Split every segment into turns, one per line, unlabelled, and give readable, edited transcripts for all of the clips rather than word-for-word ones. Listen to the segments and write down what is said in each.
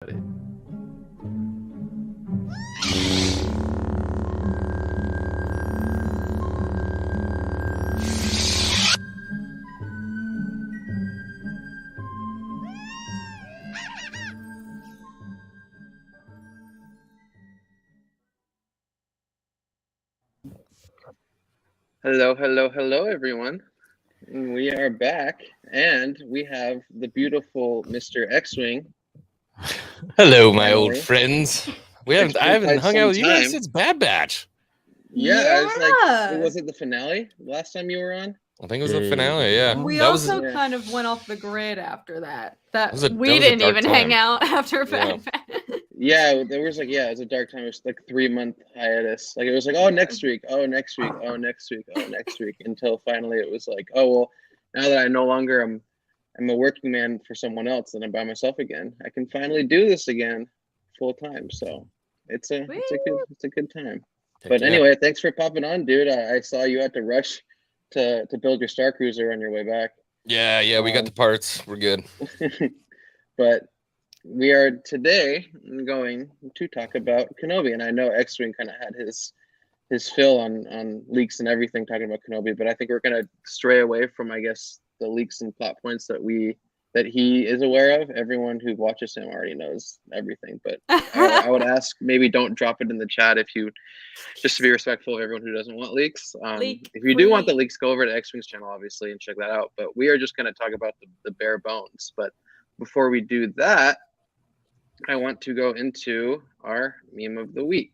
Hello, hello, hello, everyone. We are back, and we have the beautiful Mr. X-Wing.
Hello, my old friends. I haven't hung out with you guys
time.
since Bad Batch.
Yeah, it's like, was it the finale last time you were on?
I think it was the finale. Yeah,
we also kind of went off the grid after that. We didn't even hang out after Bad Batch.
Yeah, there was like, it was a dark time. It was like 3-month hiatus. Like it was like, oh, next week, oh, next week, oh, next week, oh, next week, until finally it was like, oh well, now that I no longer I'm a working man for someone else and I'm by myself again, I can finally do this again full time. So it's a good time. But anyway, thanks for popping on, dude. I saw you had to rush to build your Star Cruiser on your way back.
Yeah, we got the parts. We're good.
But we are today going to talk about Kenobi, and I know X-Wing kind of had his fill on leaks and everything talking about Kenobi, but I think we're gonna stray away from, I guess, the leaks and plot points that he is aware of. Everyone who watches him already knows everything, but I would ask, maybe don't drop it in the chat if you, just to be respectful of everyone who doesn't want leaks. If you do want the leaks, go over to X-Wing's channel, obviously, and check that out. But we are just going to talk about the bare bones. But before we do that, I want to go into our meme of the week.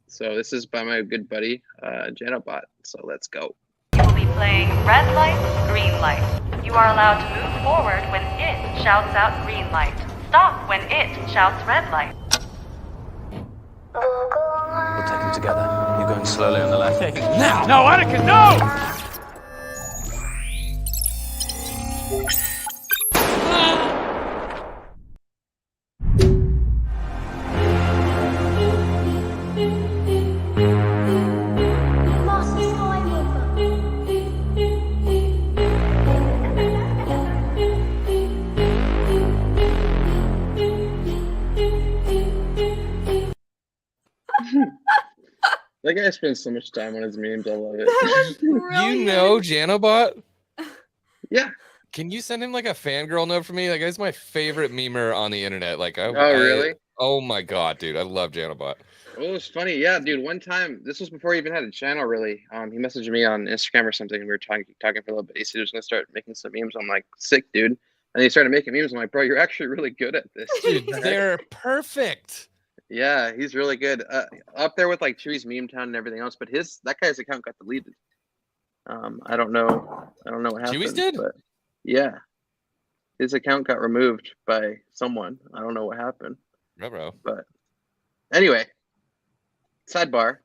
So this is by my good buddy, Janobot. So let's go.
You will be playing red light, green light. You are allowed to move forward when it shouts out green light. Stop when it shouts red light.
We'll take them together. You're going slowly on the left.
Now! No, Anakin, no!
That guy spends so much time on his memes. I love it.
That was brilliant.
You know Janobot?
Yeah.
Can you send him like a fangirl note for me? That guy's my favorite memer on the internet. Like,
really?
Oh my god, dude, I love Janobot.
It was funny, yeah, dude. One time, this was before he even had a channel, really. He messaged me on Instagram or something, and we were talking for a little bit. He said he was gonna start making some memes. I'm like, sick, dude. And he started making memes. I'm like, bro, you're actually really good at this.
Dude, they're perfect.
Yeah, he's really good. Up there with like Chewy's Meme Town and everything else, but that guy's account got deleted. I don't know what happened.
Chewy's did?
But yeah, his account got removed by someone. I don't know what happened.
Bro.
But anyway, sidebar.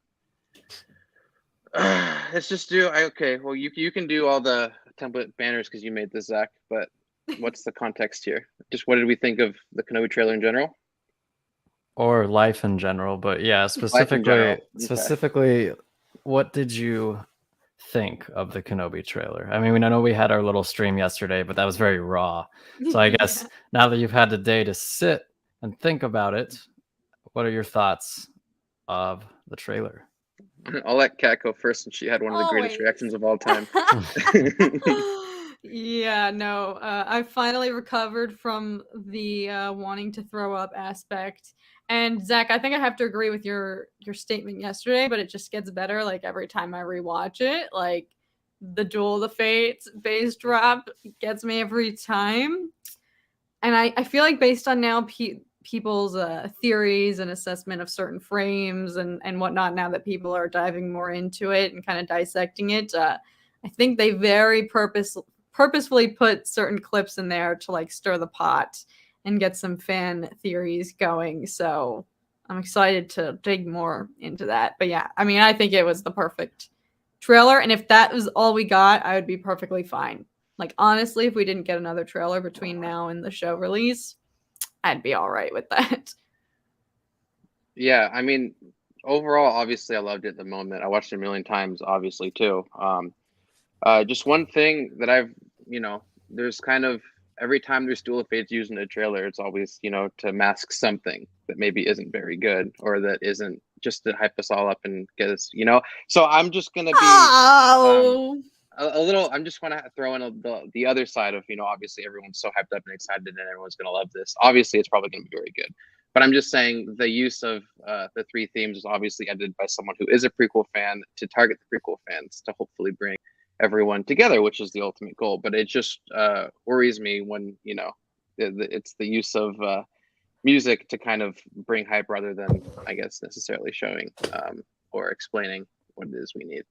Let's just do. Okay, well, you can do all the template banners because you made this, Zach. But what's the context here? Just what did we think of the Kenobi trailer in general?
Or life in general, but yeah, specifically, what did you think of the Kenobi trailer? I mean, I know we had our little stream yesterday, but that was very raw. So I guess now that you've had the day to sit and think about it, what are your thoughts of the trailer?
I'll let Kat go first, and she had one of the greatest reactions of all time.
Yeah, no, I finally recovered from the wanting to throw up aspect. And Zach, I think I have to agree with your statement yesterday, but it just gets better like every time I rewatch it. Like the Duel of the Fates bass drop gets me every time. And I feel like based on now people's theories and assessment of certain frames and whatnot, now that people are diving more into it and kind of dissecting it, I think they very purposefully put certain clips in there to like stir the pot and get some fan theories going. So I'm excited to dig more into that. But yeah, I mean, I think it was the perfect trailer. And if that was all we got, I would be perfectly fine. Like, honestly, if we didn't get another trailer between now and the show release, I'd be all right with that.
Yeah, I mean, overall, obviously, I loved it at the moment. I watched it a million times, obviously, too. Just one thing that there's kind of every time there's Duel of Fates used in a trailer, it's always, to mask something that maybe isn't very good or that isn't just to hype us all up and get us, So I'm just going to be a little, I'm just want to throw in the other side of, obviously everyone's so hyped up and excited and everyone's going to love this. Obviously, it's probably going to be very good. But I'm just saying the use of the 3 themes is obviously edited by someone who is a prequel fan to target the prequel fans to hopefully bring everyone together, which is the ultimate goal. But it just worries me when, it's the use of music to kind of bring hype rather than, I guess, necessarily showing or explaining what it is we need.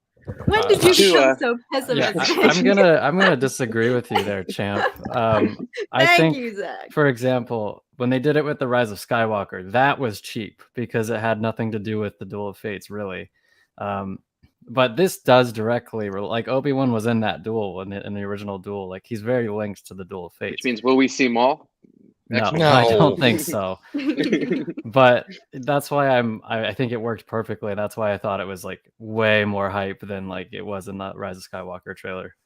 When did you become so pessimistic?
Yeah, I'm gonna disagree with you there, champ. I think,
you, Zach.
For example, when they did it with the Rise of Skywalker, that was cheap because it had nothing to do with the Duel of Fates, really. But this does directly, like Obi-Wan was in that duel in the original duel. Like he's very linked to the Duel of Fates.
Which means, will we see Maul?
No, I don't think so. But that's why I think it worked perfectly. That's why I thought it was like way more hype than like it was in the Rise of Skywalker trailer.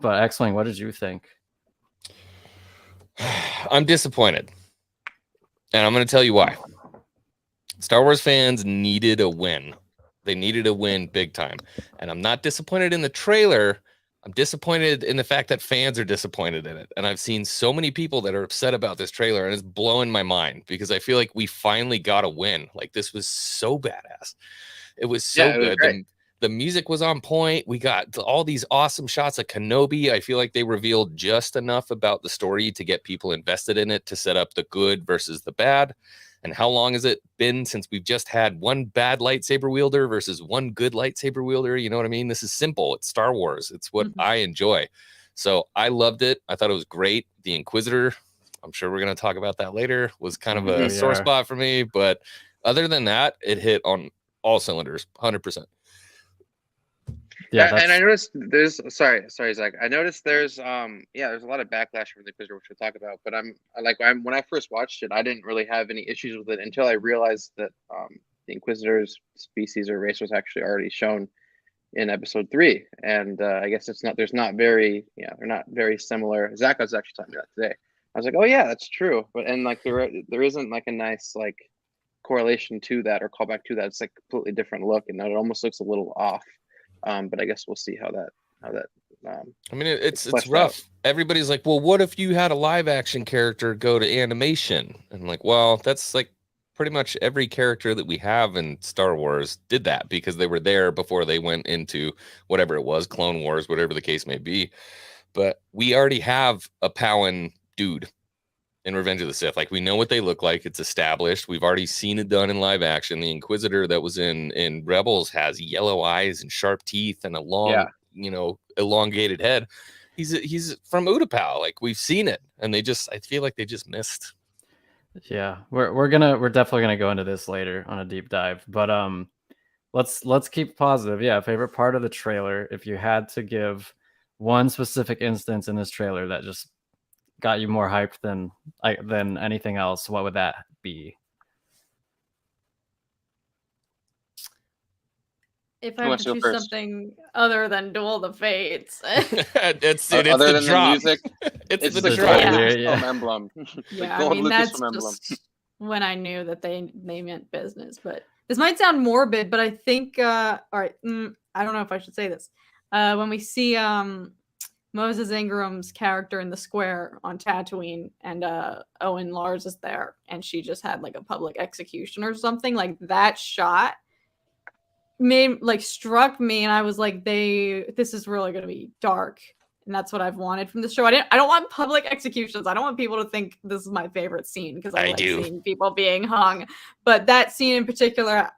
But X-Wing, what did you think?
I'm disappointed. And I'm going to tell you why. Star Wars fans needed a win. They needed a win big time. And I'm not disappointed in the trailer. I'm disappointed in the fact that fans are disappointed in it. And I've seen so many people that are upset about this trailer, and it's blowing my mind because I feel like we finally got a win. Like, this was so badass. It was so good. The music was on point. We got all these awesome shots of Kenobi. I feel like they revealed just enough about the story to get people invested in it, to set up the good versus the bad. And how long has it been since we've just had one bad lightsaber wielder versus one good lightsaber wielder? You know what I mean? This is simple. It's Star Wars. It's what I enjoy. So I loved it. I thought it was great. The Inquisitor, I'm sure we're going to talk about that later, was kind of a sore spot for me. But other than that, it hit on all cylinders, 100%.
Yeah, and I noticed there's sorry, Zach. I noticed there's there's a lot of backlash from the Inquisitor, which we'll talk about. But when I first watched it, I didn't really have any issues with it until I realized that the Inquisitor's species or race was actually already shown in Episode 3, and I guess they're not very similar. Zach was actually telling me that today. I was like, oh yeah, that's true. But there isn't like a nice like correlation to that or callback to that. It's like a completely different look, and it almost looks a little off. But I guess we'll see how that.
I mean, it's rough. Out. Everybody's like, well, what if you had a live action character go to animation? And I'm like, well, that's like pretty much every character that we have in Star Wars did that because they were there before they went into whatever it was, Clone Wars, whatever the case may be. But we already have a Powin dude in Revenge of the Sith. Like, we know what they look like. It's established. We've already seen it done in live action. The Inquisitor that was in Rebels has yellow eyes and sharp teeth and a long, elongated head. He's from Utapau. Like, we've seen it, and I feel like they just missed.
Yeah, we're definitely gonna go into this later on a deep dive. But let's keep positive. Yeah, favorite part of the trailer. If you had to give one specific instance in this trailer that just got you more hyped than anything else, what would that be?
If I have to choose something other than Duel of Fates,
it's
other than
drop.
the music.
It's the drop.
Lucasfilm emblem.
Yeah, I mean that's just when I knew that they meant business. But this might sound morbid, but I think all right. I don't know if I should say this. When we see Moses Ingram's character in the square on Tatooine, and Owen Lars is there, and she just had like a public execution or something. Like, that shot struck me, and I was like, this is really going to be dark, and that's what I've wanted from the show. I don't want public executions. I don't want people to think this is my favorite scene because I like seeing people being hung. But that scene in particular,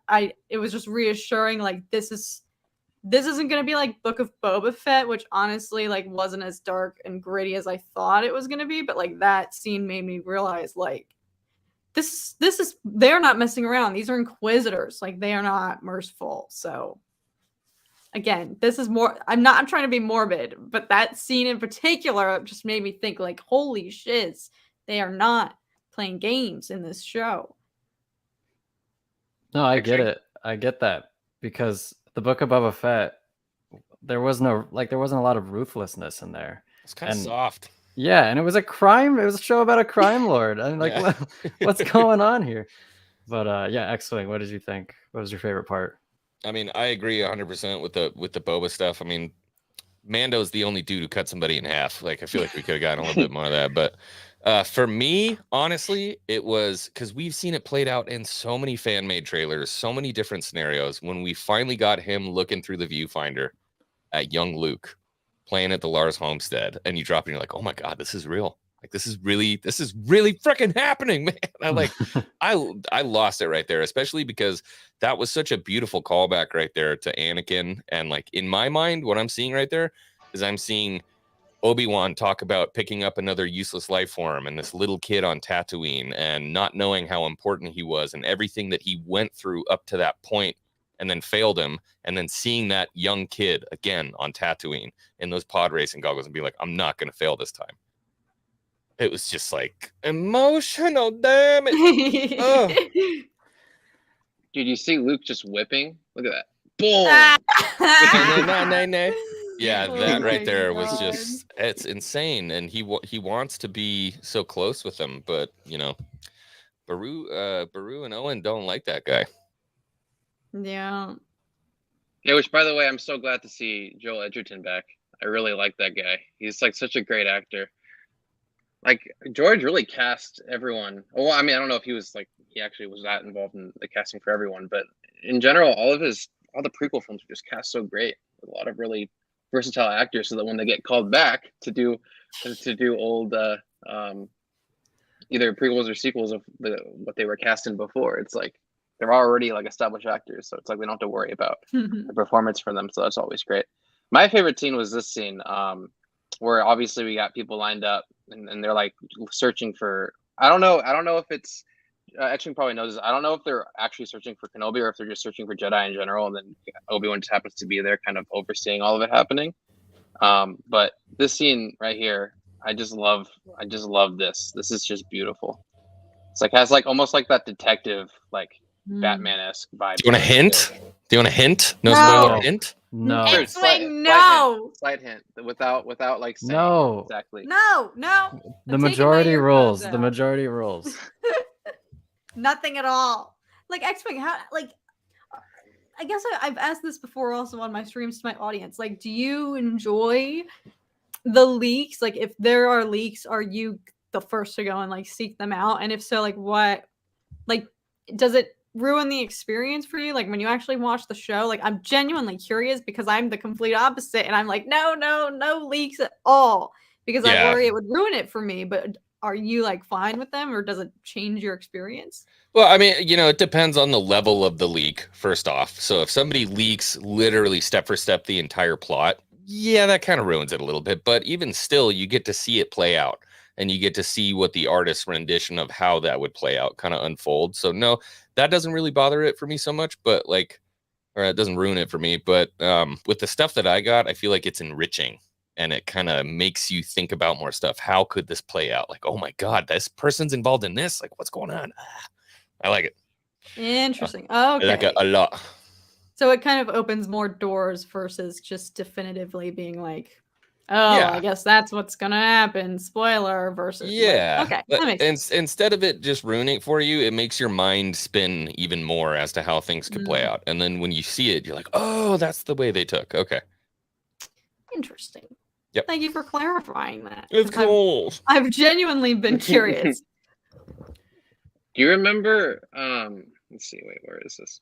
it was just reassuring. Like, this isn't going to be like Book of Boba Fett, which honestly like wasn't as dark and gritty as I thought it was going to be. But like, that scene made me realize like this is, they're not messing around. These are Inquisitors. Like, they are not merciful. So again, this is more, I'm trying to be morbid, but that scene in particular just made me think like, holy shiz, they are not playing games in this show.
No, I get it. I get that, because the Book of Boba Fett, there wasn't a lot of ruthlessness in there.
It's kind of soft.
Yeah, and it was a crime. It was a show about a crime lord. I'm like,
Yeah.
what's going on here? But yeah, X-Wing. What did you think? What was your favorite part?
I mean, I agree 100% with the Boba stuff. I mean, Mando's the only dude who cut somebody in half. Like, I feel like we could have gotten a little bit more of that. But for me, honestly, it was because we've seen it played out in so many fan-made trailers, so many different scenarios. When we finally got him looking through the viewfinder at young Luke playing at the Lars homestead, and you drop it and you're like, oh my God, this is real. Like, this is really freaking happening, man. I lost it right there, especially because that was such a beautiful callback right there to Anakin. And like, in my mind, what I'm seeing right there is I'm seeing Obi-Wan talk about picking up another useless life form and this little kid on Tatooine and not knowing how important he was and everything that he went through up to that point and then failed him, and then seeing that young kid again on Tatooine in those pod racing goggles and be like, I'm not going to fail this time. It was just like emotional damage. Oh.
Dude, you see Luke just whipping? Look at that. Boom!
Yeah,
Oh
that
my
right there was
God.
just, it's insane. And he wants to be so close with him, but you know, Baru and Owen don't like that guy.
Yeah.
Yeah, which, by the way, I'm so glad to see Joel Edgerton back. I really like that guy. He's like such a great actor. Like, George really cast everyone. Well, I mean, I don't know if he actually was that involved in the casting for everyone, but in general, all the prequel films were just cast so great with a lot of really versatile actors, so that when they get called back to do old either prequels or sequels of what they were cast in before, it's like they're already like established actors, so it's like we don't have to worry about the performance from them. So that's always great. My favorite scene was this scene, where obviously we got people lined up and they're like searching for. I don't know if it's X-Wing probably knows this. I don't know if they're actually searching for Kenobi or if they're just searching for Jedi in general, and then Obi-Wan just happens to be there, kind of overseeing all of it happening. But this scene right here, I just love this. This is just beautiful. It's like has like almost like that detective Batman-esque vibe.
Do you want a hint? Do you want a hint? No,
No.
spoiler hint?
No.
Sure,
X-Wing, no.
Slight hint without like saying
No.
exactly.
No.
The
I'm taking my
majority
earphones
rules.
out.
The majority rules.
Nothing at all. Like X-Wing, how I guess I've asked this before also on my streams to my audience. Like, do you enjoy the leaks? Like, if there are leaks, are you the first to go and like seek them out? And if so, like what, like, does it ruin the experience for you? Like when you actually watch the show, like I'm genuinely curious because I'm the complete opposite. And I'm like, no leaks at all because I worry it would ruin it for me. But are you like fine with them or does it change your experience?
Well, I mean, you know, it depends on the level of the leak, first off. So if somebody leaks literally step for step the entire plot, yeah, that kind of ruins it a little bit. But even still, you get to see it play out and you get to see what the artist's rendition of how that would play out kind of unfold. So no, that doesn't really bother it for me so much, but like, or it doesn't ruin it for me. But with the stuff that I got, I feel like it's enriching. And it kind of makes you think about more stuff. How could this play out? Like, oh my God, this person's involved in this. Like, what's going on? I like it.
Interesting. Okay.
I like it a lot.
So it kind of opens more doors versus just definitively being like, oh,
Yeah.
I guess that's what's going to happen. Spoiler versus.
Yeah.
Like, okay.
But
That makes sense.
instead of it just ruining it for you, it makes your mind spin even more as to how things could play out. And then when you see it, you're like, oh, that's the way they took. Okay.
Interesting.
Yep.
Thank you for clarifying that.
It's cool.
I've genuinely been curious.
Do you remember? Let's see. Wait, where is this?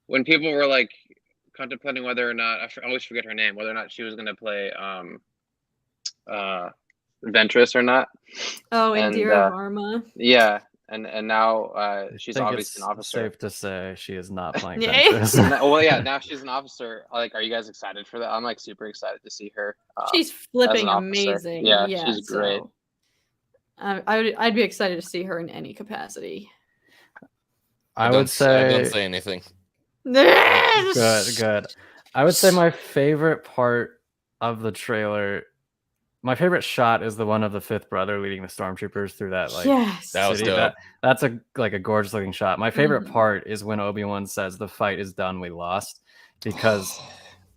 When people were like contemplating whether or not I always forget her name, whether or not she was going to play Ventress or not.
Oh,
And,
Indira Varma.
Yeah, and now she's
I think
obviously
it's
an officer.
safe to say she is not playing
Yeah.
Ventress.
Well, yeah, now she's an officer. Like, are you guys excited for that? I'm like super excited to see her.
She's flipping
officer.
amazing.
Yeah, she's great.
So, I'd be excited to see her in any capacity.
I would
Don't
say
say anything.
good. I would say my favorite part of the trailer, my favorite shot is the one of the fifth brother leading the stormtroopers through that
Yes.
That was
city.
dope.
That's a gorgeous looking shot. My favorite
Mhm.
part is when Obi-Wan says the fight is done, we lost, because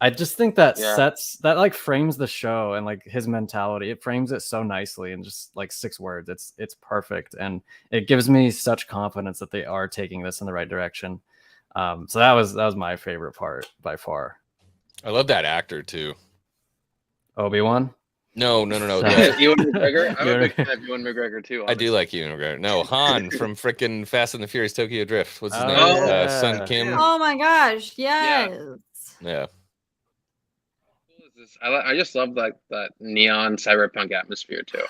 I just think that
Yeah.
sets that like frames the show and like his mentality. It frames it so nicely in just like 6 words. It's perfect, and it gives me such confidence that they are taking this in the right direction. So that was my favorite part by far.
I love that actor too.
Obi-Wan.
No.
Ewan McGregor. I'm a
Ewan
big fan of Ewan McGregor too.
I do
honestly.
like Ewan McGregor. No, Han from frickin' Fast and the Furious Tokyo Drift. What's his
Oh,
name?
yeah.
Son Kim.
Oh my gosh, yes.
Yeah.
I just love that neon cyberpunk atmosphere too.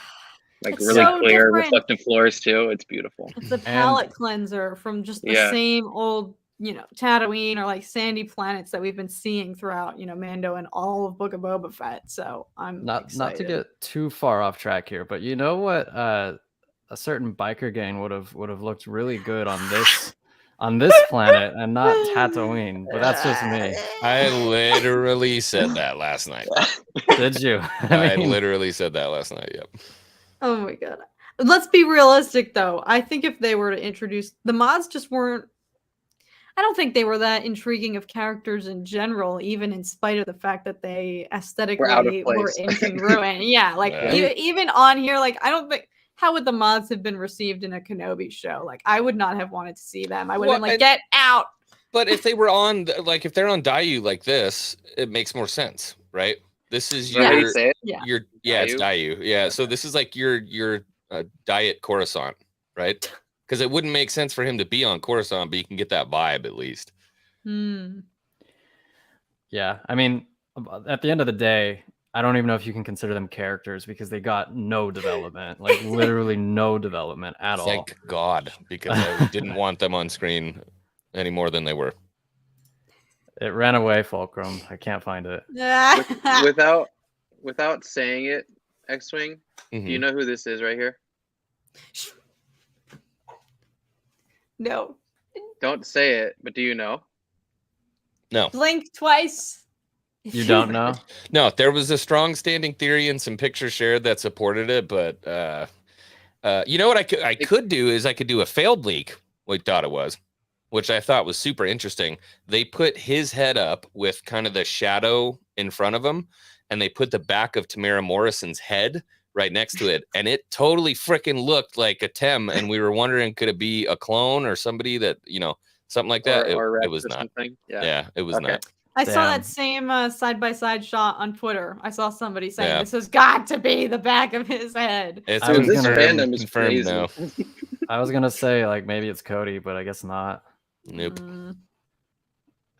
Like
It's
really
so
clear,
different.
reflective floors too. It's beautiful.
It's a palette cleanser from just the
Yeah.
same old, Tatooine or like sandy planets that we've been seeing throughout, Mando and all of Book of Boba Fett. So I'm
Not
excited.
to get too far off track here, but you know what? A certain biker gang would have looked really good on this planet and not Tatooine. But that's just me.
I literally said that last night.
Did you?
I literally said that last night. Yep.
Oh my god. Let's be realistic though. I think if they were to introduce the mods, just weren't. I don't think they were that intriguing of characters in general, even in spite of the fact that they aesthetically
out of
were
place.
incongruent. Yeah, like
Yeah.
even on here, like I don't think how would the mods have been received in a Kenobi show? Like I would not have wanted to see them. I would have been like, get out.
But if they were on, like, if they're on Dayu like this, it makes more sense, right? This is
Is that how you
your,
say it?
Yeah.
it's Dayu. Yeah. So this is like your diet Coruscant, right? Because it wouldn't make sense for him to be on Coruscant, but you can get that vibe at least.
Yeah, I mean, at the end of the day, I don't even know if you can consider them characters because they got no development, like literally no development at all.
Thank God, because I didn't want them on screen any more than they were.
It ran away, Fulcrum. I can't find it.
Without saying it, X-Wing, do you know who this is right here?
No.
Don't say it, but do you know?
No.
Blink twice.
You don't know?
No, there was a strong standing theory and some pictures shared that supported it, but you know what I could do is I could do a failed leak, we thought it was, which I thought was super interesting. They put his head up with kind of the shadow in front of him, and they put the back of Tamara Morrison's head right next to it, and it totally freaking looked like a Tem, and we were wondering, could it be a clone or somebody that, something like that?
Or
it was
or
not.
something?
Yeah, it was not.
I saw
Damn.
that same side-by-side shot on Twitter. I saw somebody saying this has got to be the back of his head.
It's
I was
This
gonna-
fandom is
confirmed
crazy.
now.
I was gonna say like maybe it's Cody, but I guess not.
Nope.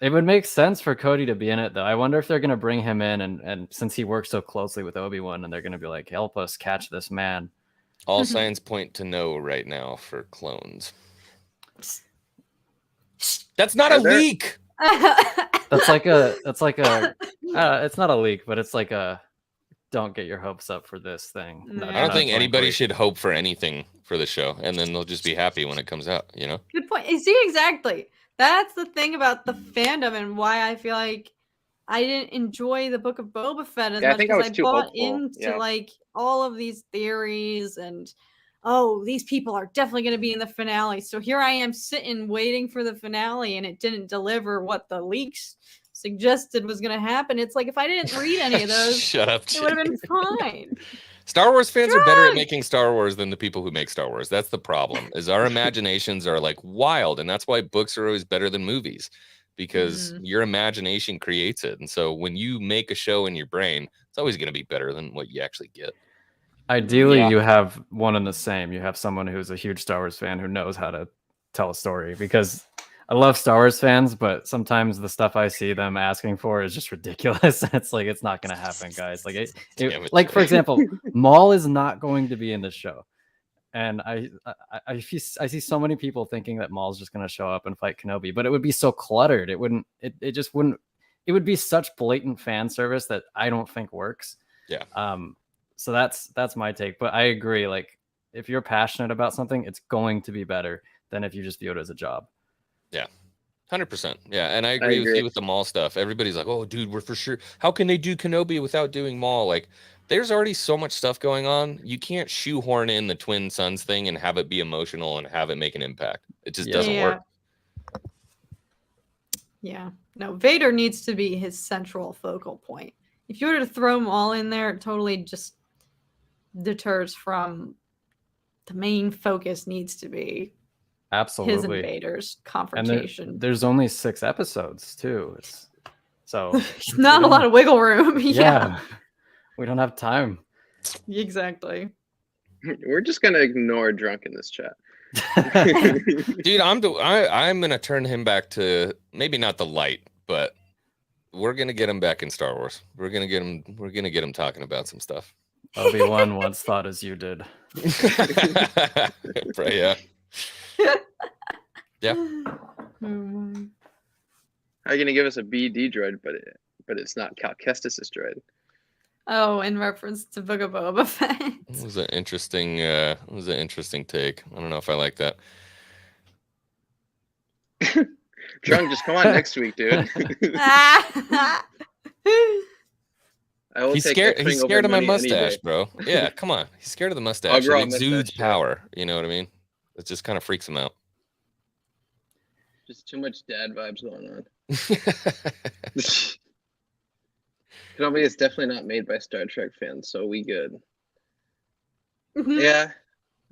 It would make sense for Cody to be in it though. I wonder if they're gonna bring him in and since he works so closely with Obi-Wan, and they're gonna be like, help us catch this man.
All signs point to no right now for clones. That's not a leak.
It's not a leak, but it's like a don't get your hopes up for this thing.
Yeah.
I don't think anybody should hope for anything for the show, and then they'll just be happy when it comes out,
Good point. See, exactly. That's the thing about the fandom and why I feel like I didn't enjoy the Book of Boba Fett as much because I bought
hopeful.
into like all of these theories and these people are definitely going to be in the finale. So here I am sitting waiting for the finale, and it didn't deliver what the leaks suggested was going to happen. It's like if I didn't read any of those,
Shut up,
it would have been fine.
Star Wars fans are better at making Star Wars than the people who make Star Wars. That's the problem. Is our imaginations are like wild, and that's why books are always better than movies, because your imagination creates it. And so when you make a show in your brain, it's always going to be better than what you actually get.
Ideally, you have one and the same. You have someone who's a huge Star Wars fan who knows how to tell a story, because I love Star Wars fans, but sometimes the stuff I see them asking for is just ridiculous. It's like, it's not going to happen, guys. Like, like for example, Maul is not going to be in this show. And I see so many people thinking that Maul's just going to show up and fight Kenobi, but it would be so cluttered. It would be such blatant fan service that I don't think works.
Yeah.
So that's my take, but I agree. Like, if you're passionate about something, it's going to be better than if you just view it as a job.
Yeah, 100%. Yeah, and I agree with you with the Maul stuff. Everybody's like, "Oh, dude, we're for sure. How can they do Kenobi without doing Maul?" Like, there's already so much stuff going on. You can't shoehorn in the twin sons thing and have it be emotional and have it make an impact. It just doesn't work.
Yeah. No, Vader needs to be his central focal point. If you were to throw them all in there, it totally just deters from the main focus needs to be
Absolutely.
his and Vader's confrontation.
There's only 6 episodes too. So
not a lot of wiggle room.
Yeah. We don't have time.
Exactly.
We're just gonna ignore Drunk in this chat.
Dude, I'm gonna turn him back to maybe not the light, but we're gonna get him back in Star Wars. We're gonna get him talking about some stuff.
Obi-Wan once thought as you did.
Right, yeah. Yeah.
How are you gonna give us a BD droid, but it's not Cal Kestis' droid?
Oh, in reference to Book of Boba Fett.
It was an interesting take. I don't know if I like that.
Drunk, just come on next week, dude.
He's scared of my mustache, bro. Yeah, come on. He's scared of the mustache. It exudes power. You know what I mean? It just kind of freaks him out.
Just too much dad vibes going on. KENOBI is definitely not made by Star Trek fans, so we good. Yeah,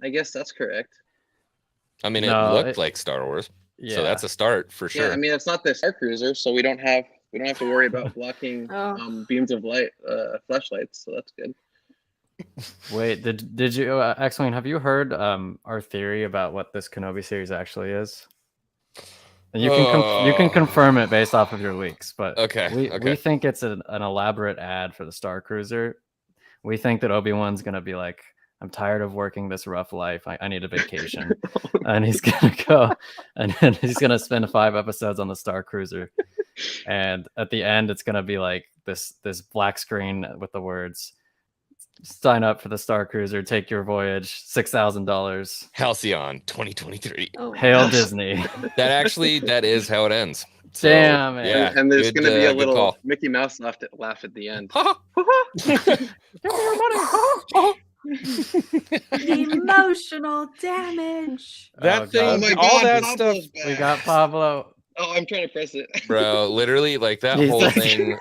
I guess that's correct.
I mean, it looked like Star Wars, so that's a start for sure.
Yeah, I mean, it's not the Star Cruiser, so we don't have to worry about blocking beams of light, flashlights. So that's good.
Wait, did you, X-Wing? Have you heard our theory about what this KENOBI series actually is? And you can confirm it based off of your leaks, but we think it's an elaborate ad for the Star Cruiser. We think that Obi-Wan's gonna be like, I'm tired of working this rough life. I need a vacation. And he's gonna go and then he's gonna spend 5 episodes on the Star Cruiser. And at the end, it's gonna be like this black screen with the words, sign up for the Star Cruiser, take your voyage, $6,000.
Halcyon 2023.
Oh.
Hail Disney.
That is how it ends. So,
damn it.
Yeah,
and there's going to be a little
call.
Mickey Mouse laugh at the end.
Give me your money.
Emotional damage.
That thing,
Oh my
all
God,
that
Pablo's
stuff.
back.
We got Pablo.
Oh, I'm trying to press it.
Bro, literally, like that
He's
whole
like-
thing.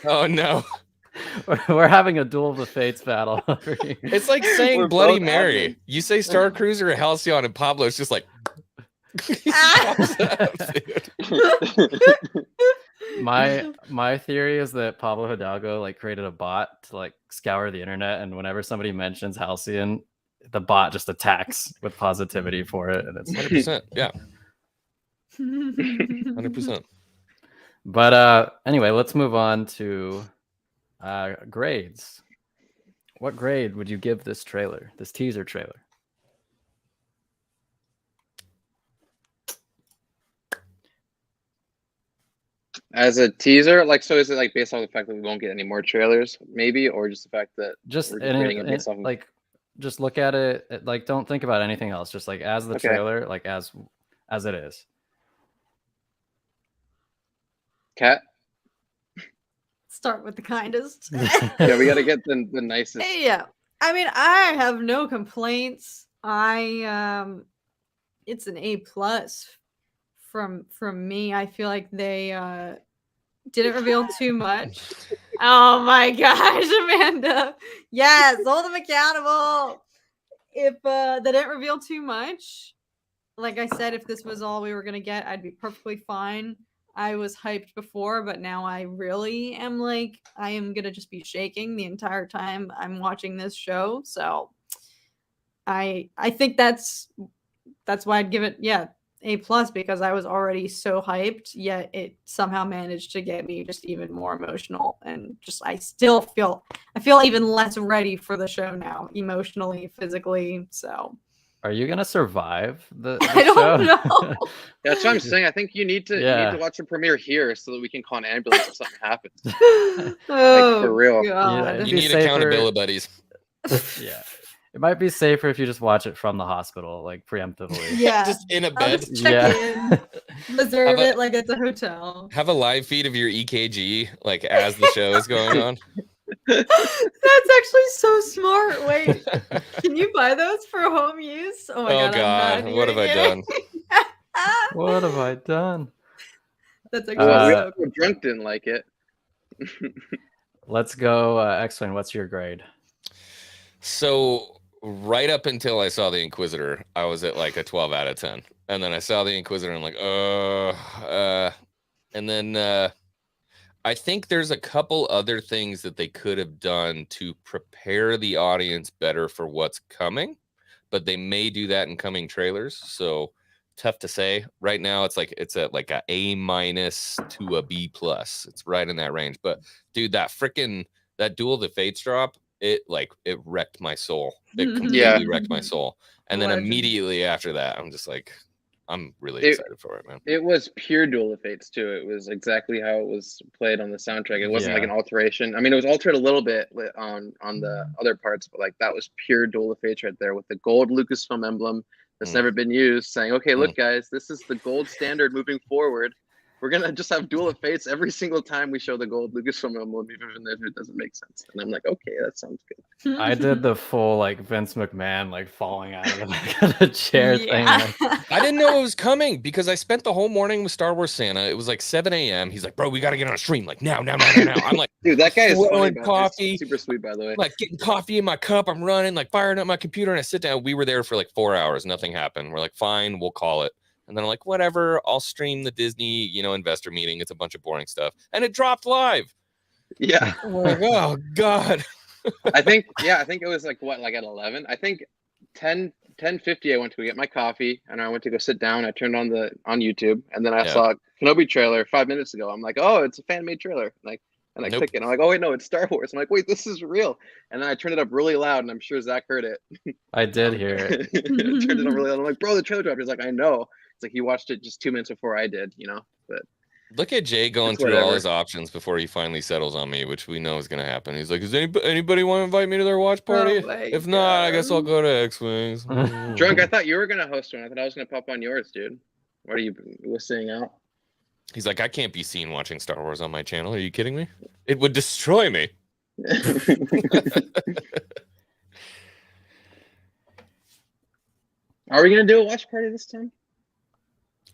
Oh no.
We're having a Duel of the Fates battle.
It's like saying
We're
Bloody
both
Mary.
having-
You say Star Cruiser or Halcyon, and Pablo's just like. He pops up, dude.
My theory is that Pablo Hidalgo like created a bot to like scour the internet, and whenever somebody mentions Halcyon, the bot just attacks with positivity for it, and it's
100%. Yeah. 100%.
But anyway, let's move on to grades. What grade would you give this trailer, this teaser trailer?
As a teaser, like, so is it like based on the fact that we won't get any more trailers, maybe, or just the fact that
Just
we're rating it based off of...
like, just look at it. Like, don't think about anything else. Just like as the trailer, like as it is.
Cat?
Start with the kindest.
Yeah, we got to get the nicest.
Yeah. I mean, I have no complaints. It's an A+ from me. I feel like they didn't reveal too much. Oh my gosh, Amanda. Yes, hold them accountable. If they didn't reveal too much, like I said, if this was all we were gonna get, I'd be perfectly fine. I was hyped before, but now I really am like, I am gonna just be shaking the entire time I'm watching this show. So I think that's why I'd give it, A+, because I was already so hyped, yet it somehow managed to get me just even more emotional, and just I feel even less ready for the show now, emotionally, physically. So
Are you gonna survive the
I don't
show?
know.
That's what I'm saying. I think you need to watch the premiere here so that we can call an ambulance if something happens.
Oh,
for real.
God.
It'd
You
be
need
safer-
accountability buddies.
Yeah. It might be safer if you just watch it from the hospital, like preemptively.
Yeah.
Just in a
I'll
bed.
just check
Yeah.
in, reserve
Have a-
it like it's a hotel.
Have a live feed of your EKG like as the show is going on.
That's actually so smart. Wait, can you buy those for home use? Oh my
Oh
God,
God,
I'm not
what have I
even
done?
kidding.
What have I done?
That's actually
Well,
so
Drunk didn't like it.
Let's go, X-Wing. What's your grade?
So right up until I saw the Inquisitor, I was at like a 12 out of 10. And then I saw the Inquisitor and I'm like, and then I think there's a couple other things that they could have done to prepare the audience better for what's coming, but they may do that in coming trailers. So tough to say. Right now, it's at like a A- to a B+. It's right in that range. But dude, that Duel of the Fates drop, it wrecked my soul. It completely wrecked my soul. And then
Legend.
immediately after that, I'm just like, I'm really excited for it, man.
It was pure Duel of Fates too. It was exactly how it was played on the soundtrack. It wasn't like an alteration. I mean, it was altered a little bit on the other parts, but like that was pure Duel of Fates right there with the gold Lucasfilm emblem that's never been used, saying, "Okay, look, guys, this is the gold standard moving forward. We're gonna just have Duel of Fates every single time we show the gold Lucasfilm emblem, even if it doesn't make sense." And I'm like, "Okay, that sounds good."
I did the full like Vince McMahon like falling out of the back of the chair thing. Like,
I didn't know it was coming because I spent the whole morning with Star Wars Santa. It was like 7 a.m. He's like, "Bro, we got to get on a stream like now." I'm like,
dude, that guy is funny,
coffee,
he's super sweet, by the way.
Like getting coffee in my cup. I'm running, like firing up my computer, and I sit down. We were there for like 4 hours. Nothing happened. We're like, fine, we'll call it. And then I'm like, whatever. I'll stream the Disney, investor meeting. It's a bunch of boring stuff, and it dropped live.
Yeah.
I'm like, oh God.
I think it was like at 11. I think 10:50 I went to go get my coffee and I went to go sit down. I turned on YouTube and then I saw Kenobi trailer 5 minutes ago. I'm like, oh, it's a fan made trailer. And I click it. And I'm like, oh wait, no, it's Star Wars. I'm like, wait, this is real. And then I turned it up really loud and I'm sure Zach heard it.
I did hear it.
Turned it up really loud. I'm like, bro, the trailer dropped. He's like, I know. It's like he watched it just 2 minutes before I did, But
look at Jay going through all his options before he finally settles on me, which we know is going to happen. He's like, "Does anybody want to invite me to their watch party? If not, I guess I'll go to X-Wings."
Drunk, I thought you were going to host one. I thought I was going to pop on yours, dude. What are you listening out?
He's like, "I can't be seen watching Star Wars on my channel. Are you kidding me? It would destroy me."
Are we going to do a watch party this time?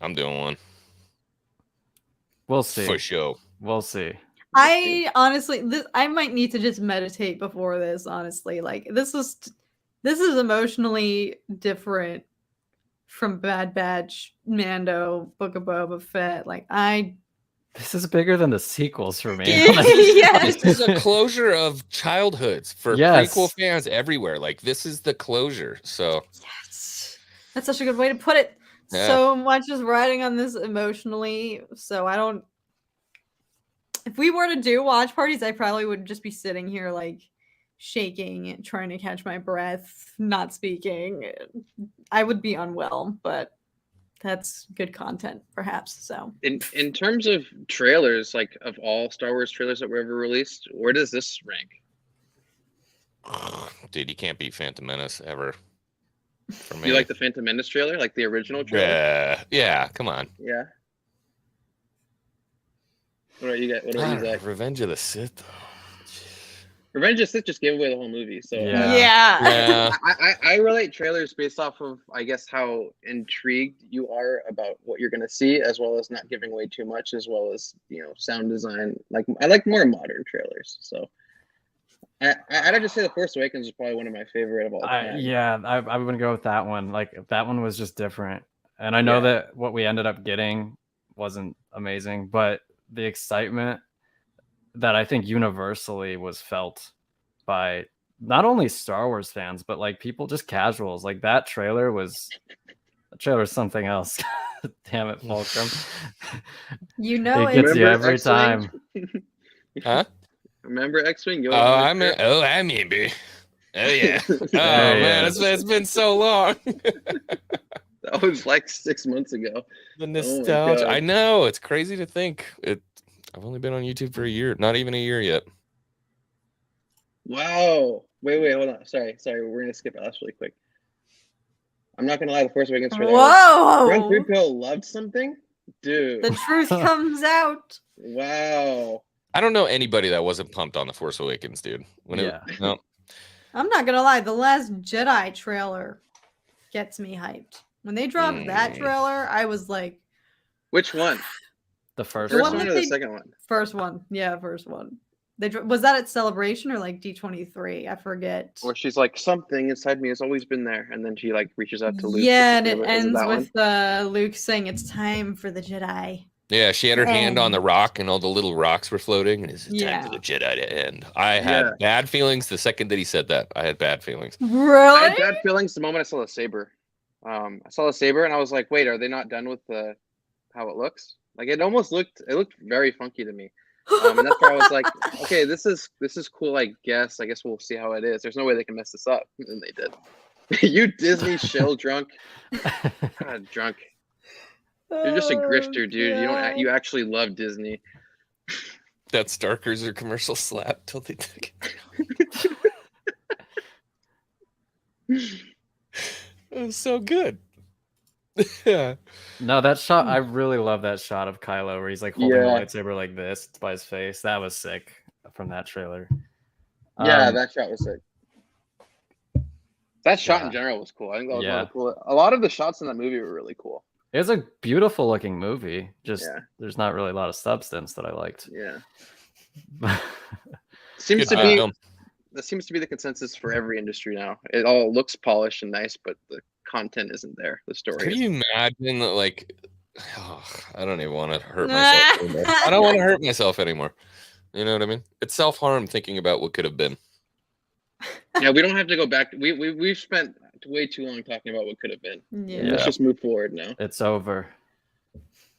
I'm doing one.
We'll see.
For sure.
We'll see.
I honestly, I might need to just meditate before this. Honestly, like this is emotionally different from Bad Batch, Mando, Book of Boba Fett.
This is bigger than the sequels for me.
Yes.
This is a closure of childhoods for prequel fans everywhere. Like this is the closure. So
yes, that's such a good way to put it.
Yeah.
So much is riding on this emotionally. So I don't. If we were to do watch parties, I probably would just be sitting here like shaking and trying to catch my breath, not speaking. I would be unwell, but that's good content, perhaps. So
in terms of trailers, like of all Star Wars trailers that were ever released, where does this rank?
Dude, you can't beat Phantom Menace ever. For me.
You like the Phantom Menace trailer, like the original trailer?
Yeah. Come on.
Yeah. What do you got?
Revenge of the Sith, though.
Revenge of the Sith just gave away the whole movie. So
yeah.
I relate trailers based off of, I guess, how intrigued you are about what you're going to see, as well as not giving away too much, as well as sound design. Like I like more modern trailers. So I'd have to say The Force Awakens is probably one of my favorite of all time.
I would go with that one. Like that one was just different, and I know that what we ended up getting wasn't amazing, but the excitement that I think universally was felt by not only Star Wars fans, but like people just casuals. Like that trailer was something else. Damn it, Fulcrum.
It
gets you every time.
Huh?
Remember X-Wing?
I'm in, baby. Oh yeah. Oh man, it's been so long.
That was like 6 months ago.
The nostalgia. I know. It's crazy to think. I've only been on YouTube for a year. Not even a year yet.
Wow. Wait, hold on. Sorry. We're gonna skip Alice really quick. I'm not gonna lie, The Force Awakens for that.
Whoa!
Grand 3PO loved something? Dude.
The truth comes out.
Wow.
I don't know anybody that wasn't pumped on The Force Awakens, dude. No.
I'm not gonna lie, the Last Jedi trailer gets me hyped. When they dropped that trailer, I was like,
which one?
The first
First
one
one
that
or the
they-
second one?
First one. Yeah, first one. Was that at Celebration or like D23? I forget.
Where she's like, something inside me has always been there, and then she like reaches out to Luke.
Yeah, and
Is
it
that
ends
one?
with Luke saying it's time for the Jedi.
Yeah, she had her hand on the
And-
rock, and all the little rocks were floating, and it's time
Yeah.
for the Jedi to end. I had bad feelings the second that he said that. I had bad feelings.
I
Really?
had bad feelings the moment I saw the saber. I saw the saber, and I was like, wait, are they not done with the how it looks? Like it looked very funky to me. And that's where I was like, okay, this is cool. I guess we'll see how it is. There's no way they can mess this up, and they did. You Disney shill drunk, God, drunk. You're just a grifter, dude. You actually love Disney.
That Starkers commercial slap till they took it. It was so good. Yeah.
No, that shot, I really love that shot of Kylo where he's like holding the
Yeah.
lightsaber like this by his face. That was sick from that trailer.
Yeah, that shot was sick. That shot in
Yeah.
general was cool. I think that was one
Yeah.
of the cool. A lot of the shots in that movie were really cool.
It was a beautiful looking movie. Just
Yeah.
there's not really a lot of substance that I liked.
Yeah, seems
Good
to be
film.
that seems to be the consensus for every industry now. It all looks polished and nice, but the content isn't there. The story.
Can
isn't.
you imagine that, like, I don't even want to hurt myself anymore. I don't want to hurt myself anymore. You know what I mean? It's self-harm thinking about what could have been.
Yeah, we don't have to go back. We've spent way too long talking about what could have been.
Yeah.
Let's just move forward now.
It's over.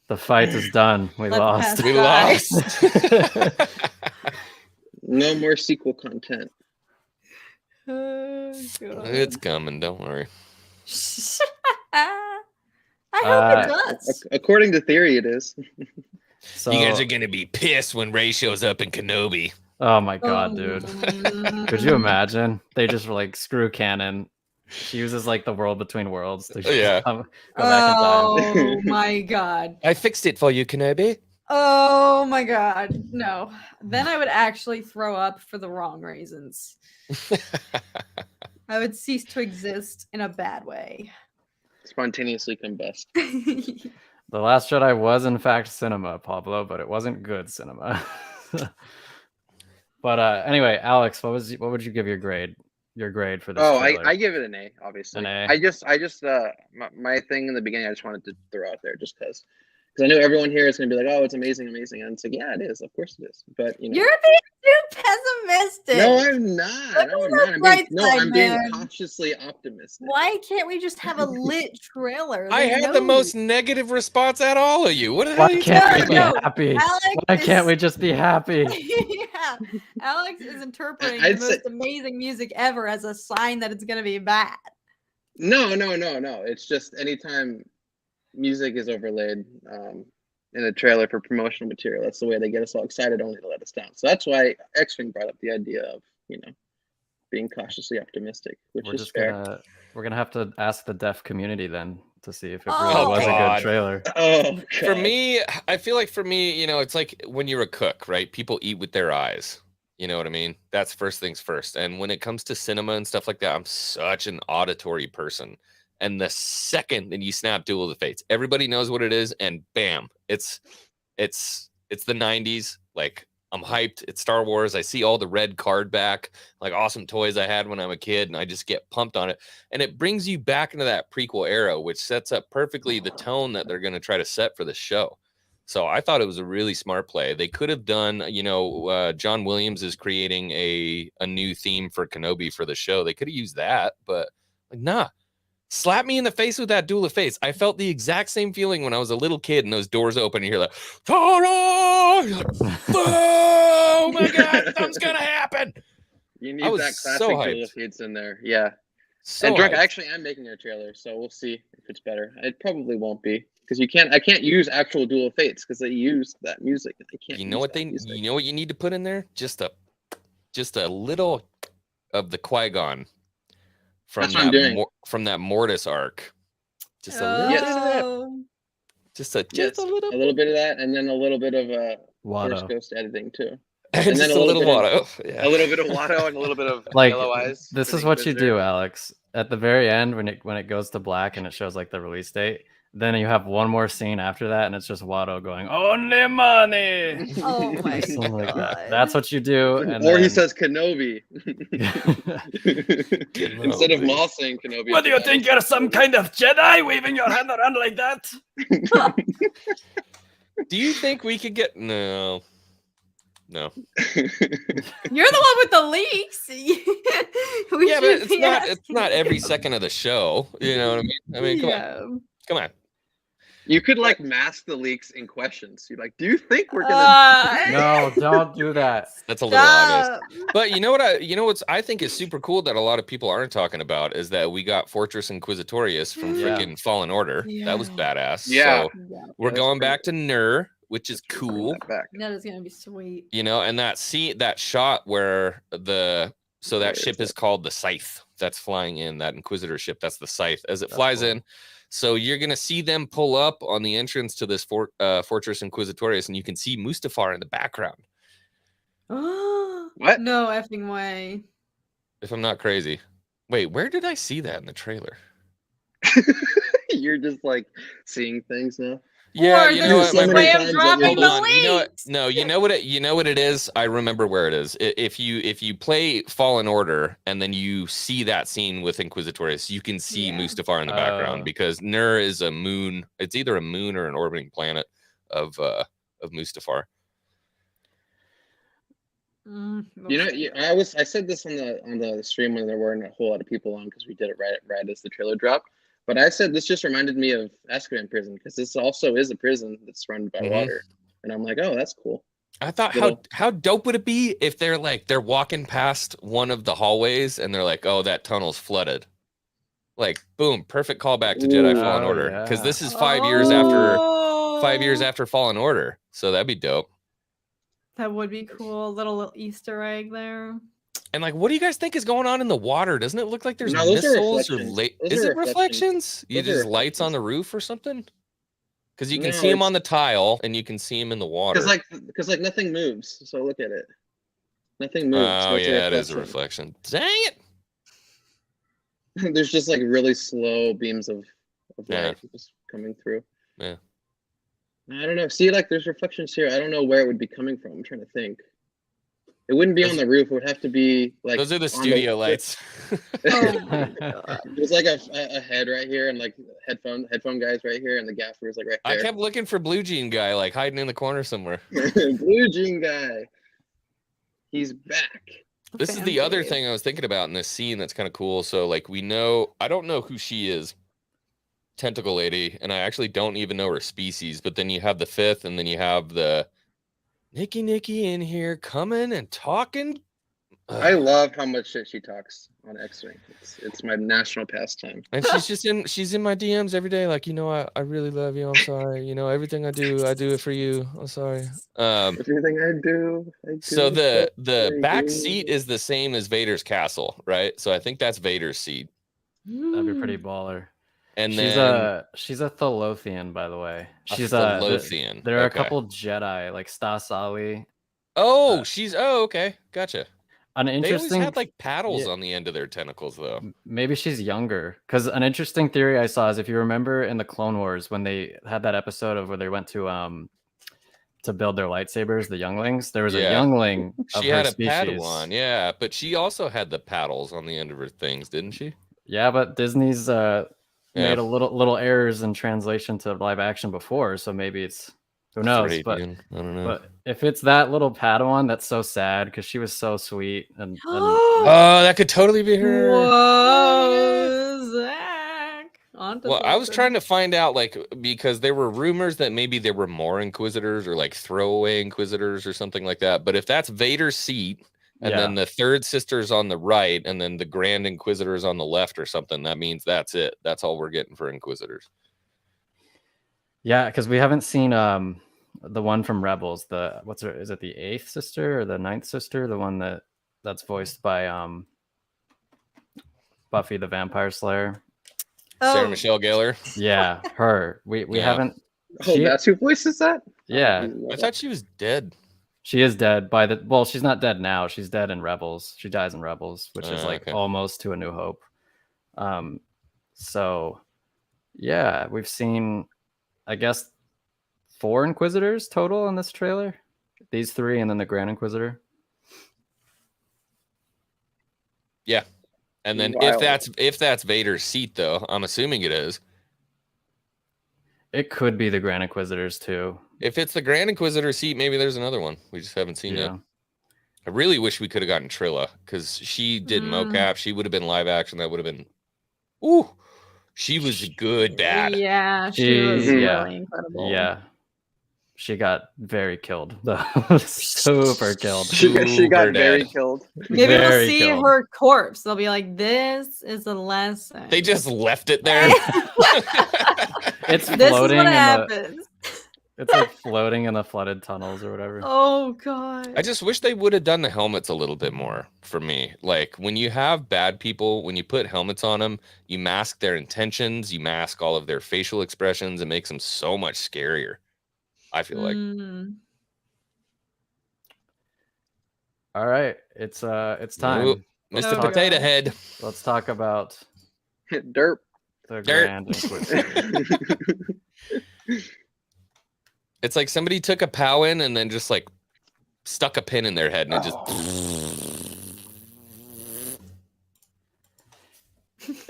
The fight is done. We
Let's
lost.
pass
We
by.
lost.
No more sequel content.
It's coming. Don't worry.
I hope it does.
According to theory, it is.
So,
You guys are gonna be pissed when Ray shows up in Kenobi.
oh my god, dude.
dude.
Could you imagine? They just were like, screw canon. She uses like the world between worlds. To just
Yeah.
go back in time.
Oh my god.
I fixed it for you, Kenobi.
Oh my god. No. Then I would actually throw up for the wrong reasons. I would cease to exist in a bad way.
Spontaneously combust.
The Last Jedi was in fact cinema, Pablo, but it wasn't good cinema. But anyway, Alex, what would you give your grade? Your grade for this?
Oh,
trailer?
I give it an A, obviously.
An A.
I just my thing in the beginning, I just wanted to throw out there just because I knew everyone here is gonna be like, oh, it's amazing, amazing, and it's like, yeah, it is, of course it is. But you know,
You're being too pessimistic.
no, I'm not.
Look
No,
on
I'm
the
not.
bright side,
I'm being
man.
cautiously optimistic.
Why can't we just have a lit trailer?
I
There's
had the
no-
most negative response out of all of you. What the hell are
Why
you
can't we
talking
be
No,
about?
happy?
Alex
Why can't
is-
we just be happy?
Yeah, Alex is interpreting
I'd
the most amazing music ever as a sign that it's gonna be bad.
No. It's just anytime music is overlaid in a trailer for promotional material, that's the way they get us all excited, only to let us down. So that's why X-Wing brought up the idea of, being cautiously optimistic, which
We're
is
just
fair.
we're gonna have to ask the deaf community then to see if it really
Oh,
was a
God.
good trailer.
Oh,
For
God.
me, I feel like it's like when you're a cook, right? People eat with their eyes. You know what I mean? That's first things first. And when it comes to cinema and stuff like that, I'm such an auditory person. And the second that you snap Duel of the Fates, everybody knows what it is, and bam, it's the 90s. Like, I'm hyped. It's Star Wars. I see all the red card back, like awesome toys I had when I was a kid, and I just get pumped on it. And it brings you back into that prequel era, which sets up perfectly the tone that they're going to try to set for the show. So I thought it was a really smart play. They could have done, John Williams is creating a new theme for Kenobi for the show. They could have used that, but like, nah. Slap me in the face with that Duel of Fates. I felt the exact same feeling when I was a little kid and those doors open and you're like, oh my God, something's going to happen.
You need
I was
that classic
so
Duel
hyped.
of Fates in there. Yeah.
So
And Drunk,
hyped.
I actually am making a trailer, so we'll see if it's better. It probably won't be, because I can't use actual Duel of Fates because they use that music. I can't.
You know
use
what
that music.
you know what you need to put in there? Just a little of the Qui-Gon from
That's what I'm doing.
from that Mortis arc. Just a little bit of that.
Oh.
Just a
Yes,
a little
a little bit of that, and then a little bit of Force
Watto.
Ghost editing too.
and
then
just
a
a
little
little
bit
Watto. Yeah.
A little bit of Watto and a little bit of
Like,
Yellow Eyes.
this
for
is
the
what you
Inquisitor.
do, Alex. At the very end, when it goes to black and it shows like the release date, Then you have one more scene after that, and it's just Watto going, "Only money."
Oh my
Something like that.
God.
That's what you do. And
Or he
then-
says Kenobi. Instead of Maul saying Kenobi.
What do you think? You're some kind of Jedi waving your hand around like that?
Do you think we could get no?
You're the one with the leaks. We
Yeah, but
should
it's
be
not.
asking
It's not every
you.
second of the show. You know what I mean? I mean, come on.
You could like mask the leaks in questions. You're like, do you think we're gonna?
No, don't do that.
That's a little obvious.
Stop.
But you know what I think is super cool that a lot of people aren't talking about is that we got Fortress Inquisitorius from
Yeah.
freaking Fallen Order. That was
Yeah.
badass.
Yeah.
So
Yeah,
we're
That's
going
pretty
back to Nur, which is cool.
Back.
that is gonna be sweet.
You know, and that shot where that ship is called the Scythe that's flying in, that Inquisitor ship, that's the Scythe as it flies
cool.
in. So you're gonna see them pull up on the entrance to this Fortress Inquisitorius, and you can see Mustafar in the background.
What?
No effing way.
If I'm not crazy. Wait, where did I see that in the trailer?
You're just like seeing things now.
Yeah,
Or
you
there's
know what?
so
My
many
brain.
times that
dropping
you're
Hold
the
on. You know what?
leaks.
No, you know what it is. I remember where it is. If you play Fallen Order and then you see that scene with Inquisitorius, you can see
Yeah.
Mustafar in the background because Nur is a moon. It's either a moon or an orbiting planet of Mustafar.
You know, I said this on the stream when there weren't a whole lot of people on because we did it right as the trailer dropped. But I said this just reminded me of Azkaban prison because this also is a prison that's run by water, and I'm like, oh, that's cool.
I thought
Little-
how dope would it be if they're walking past one of the hallways and they're like, oh, that tunnel's flooded. Like, boom, perfect callback to Jedi
Ooh.
Fallen
Oh,
Order because
yeah.
this is 5 years after
Oh.
5 years after Fallen Order, so that'd be dope.
That would be cool. Little Easter egg there.
And like, what do you guys think is going on in the water? Doesn't it look like there's
No, those are
missiles or
reflections. Those
is
are
it reflections? You
Those are
just lights on
reflections.
the roof or something? Because you can
No,
see him
it's-
on the tile and you can see him in the water.
Because like nothing moves. So look at it. Nothing moves.
Oh
so it's
yeah, it is a reflection. Dang it!
There's just like really slow beams of
Yeah.
light just coming through.
Yeah.
I don't know. See, like there's reflections here. I don't know where it would be coming from. I'm trying to think. It wouldn't be on the roof. It would have to be like
Those are the
on
studio lights.
Oh my God.
There's like a head right here, and like headphone guys right here, and the gaffer is like right
I
there.
kept looking for Blue Jean guy, like hiding in the corner somewhere.
Blue Jean guy. He's back.
This is the other thing I was thinking about in this scene that's kind of cool. So like I don't know who she is, Tentacle Lady, and I actually don't even know her species. But then you have the fifth, and then you have the Nikki in here coming and talking.
I love how much shit she talks on X-Wing. It's my national pastime.
And she's in my DMs every day, like, I really love you. I'm sorry. Everything I do it for you. I'm sorry.
Everything I do.
So the
for
back
you.
seat is the same as Vader's castle, right? So I think that's Vader's seat.
That'd be pretty baller.
And
she's
then
she's a Thalothian, by the way. She's
Thalothian.
There are
Okay.
a couple Jedi, like Stas Ali.
Okay, gotcha.
An
They always
interesting,
had like paddles
Yeah.
on the end of their tentacles, though.
maybe she's younger. Because an interesting theory I saw is if you remember in the Clone Wars when they had that episode of where they went to build their lightsabers, the younglings. There was a
Yeah.
youngling of
She
her
had a
species.
Padawan, yeah, but she also had the paddles on the end of her things, didn't she?
Yeah, but Disney's
Yeah.
made a little errors in translation to live action before, so maybe it's who knows.
Great,
But
man. I don't know.
but if it's that little Padawan, that's so sad because she was so sweet and
Oh, that could totally be her.
Whoa, Zach. Onto
Well, I was
something.
trying to find out, like, because there were rumors that maybe there were more Inquisitors or like throwaway Inquisitors or something like that. But if that's Vader's seat, and then the third sister's on the right, and then the Grand Inquisitor is on the left or something, that means that's it. That's all we're getting for Inquisitors.
yeah, because we haven't seen the one from Rebels. Is it the 8th sister or the 9th sister? The one that's voiced by Buffy the Vampire Slayer.
Sarah
Oh.
Michelle Gellar.
Yeah, her. We
Yeah.
haven't.
Oh,
She-
that's who voices that?
Yeah,
I thought she was dead.
she is dead well, she's not dead now. She's dead in Rebels. She dies in Rebels, which is like
Okay.
almost to A New Hope. So Yeah, we've seen, I guess, 4 Inquisitors total in this trailer. These 3 and then the Grand Inquisitor.
Yeah. And then
Wild.
if that's Vader's seat, though, I'm assuming it is.
It could be the Grand Inquisitors too.
If it's the Grand Inquisitor seat, maybe there's another one we just haven't seen yet. I really wish we could have gotten Trilla because she did mocap. She would have been live action. That would have been, ooh, she was good bad.
Yeah, she was
yeah.
really incredible.
Yeah. She got very killed. Super killed.
She got very
dead.
killed.
Maybe we'll
Very
see
killed.
her corpse. They'll be like, "This is a lesson."
They just left it there.
It's
This is
floating
what
in
happens.
it's like floating in the flooded tunnels or whatever.
Oh god.
I just wish they would have done the helmets a little bit more for me. Like when you have bad people, when you put helmets on them, you mask their intentions, you mask all of their facial expressions. It makes them so much scarier. I feel like.
All right, it's time.
Ooh, Mr.
Oh,
Potato
God.
Head.
Let's talk about
Derp.
the
Dirt.
Grand Inquisitor.
It's like somebody took a POW in and then just like stuck a pin in their head and it just.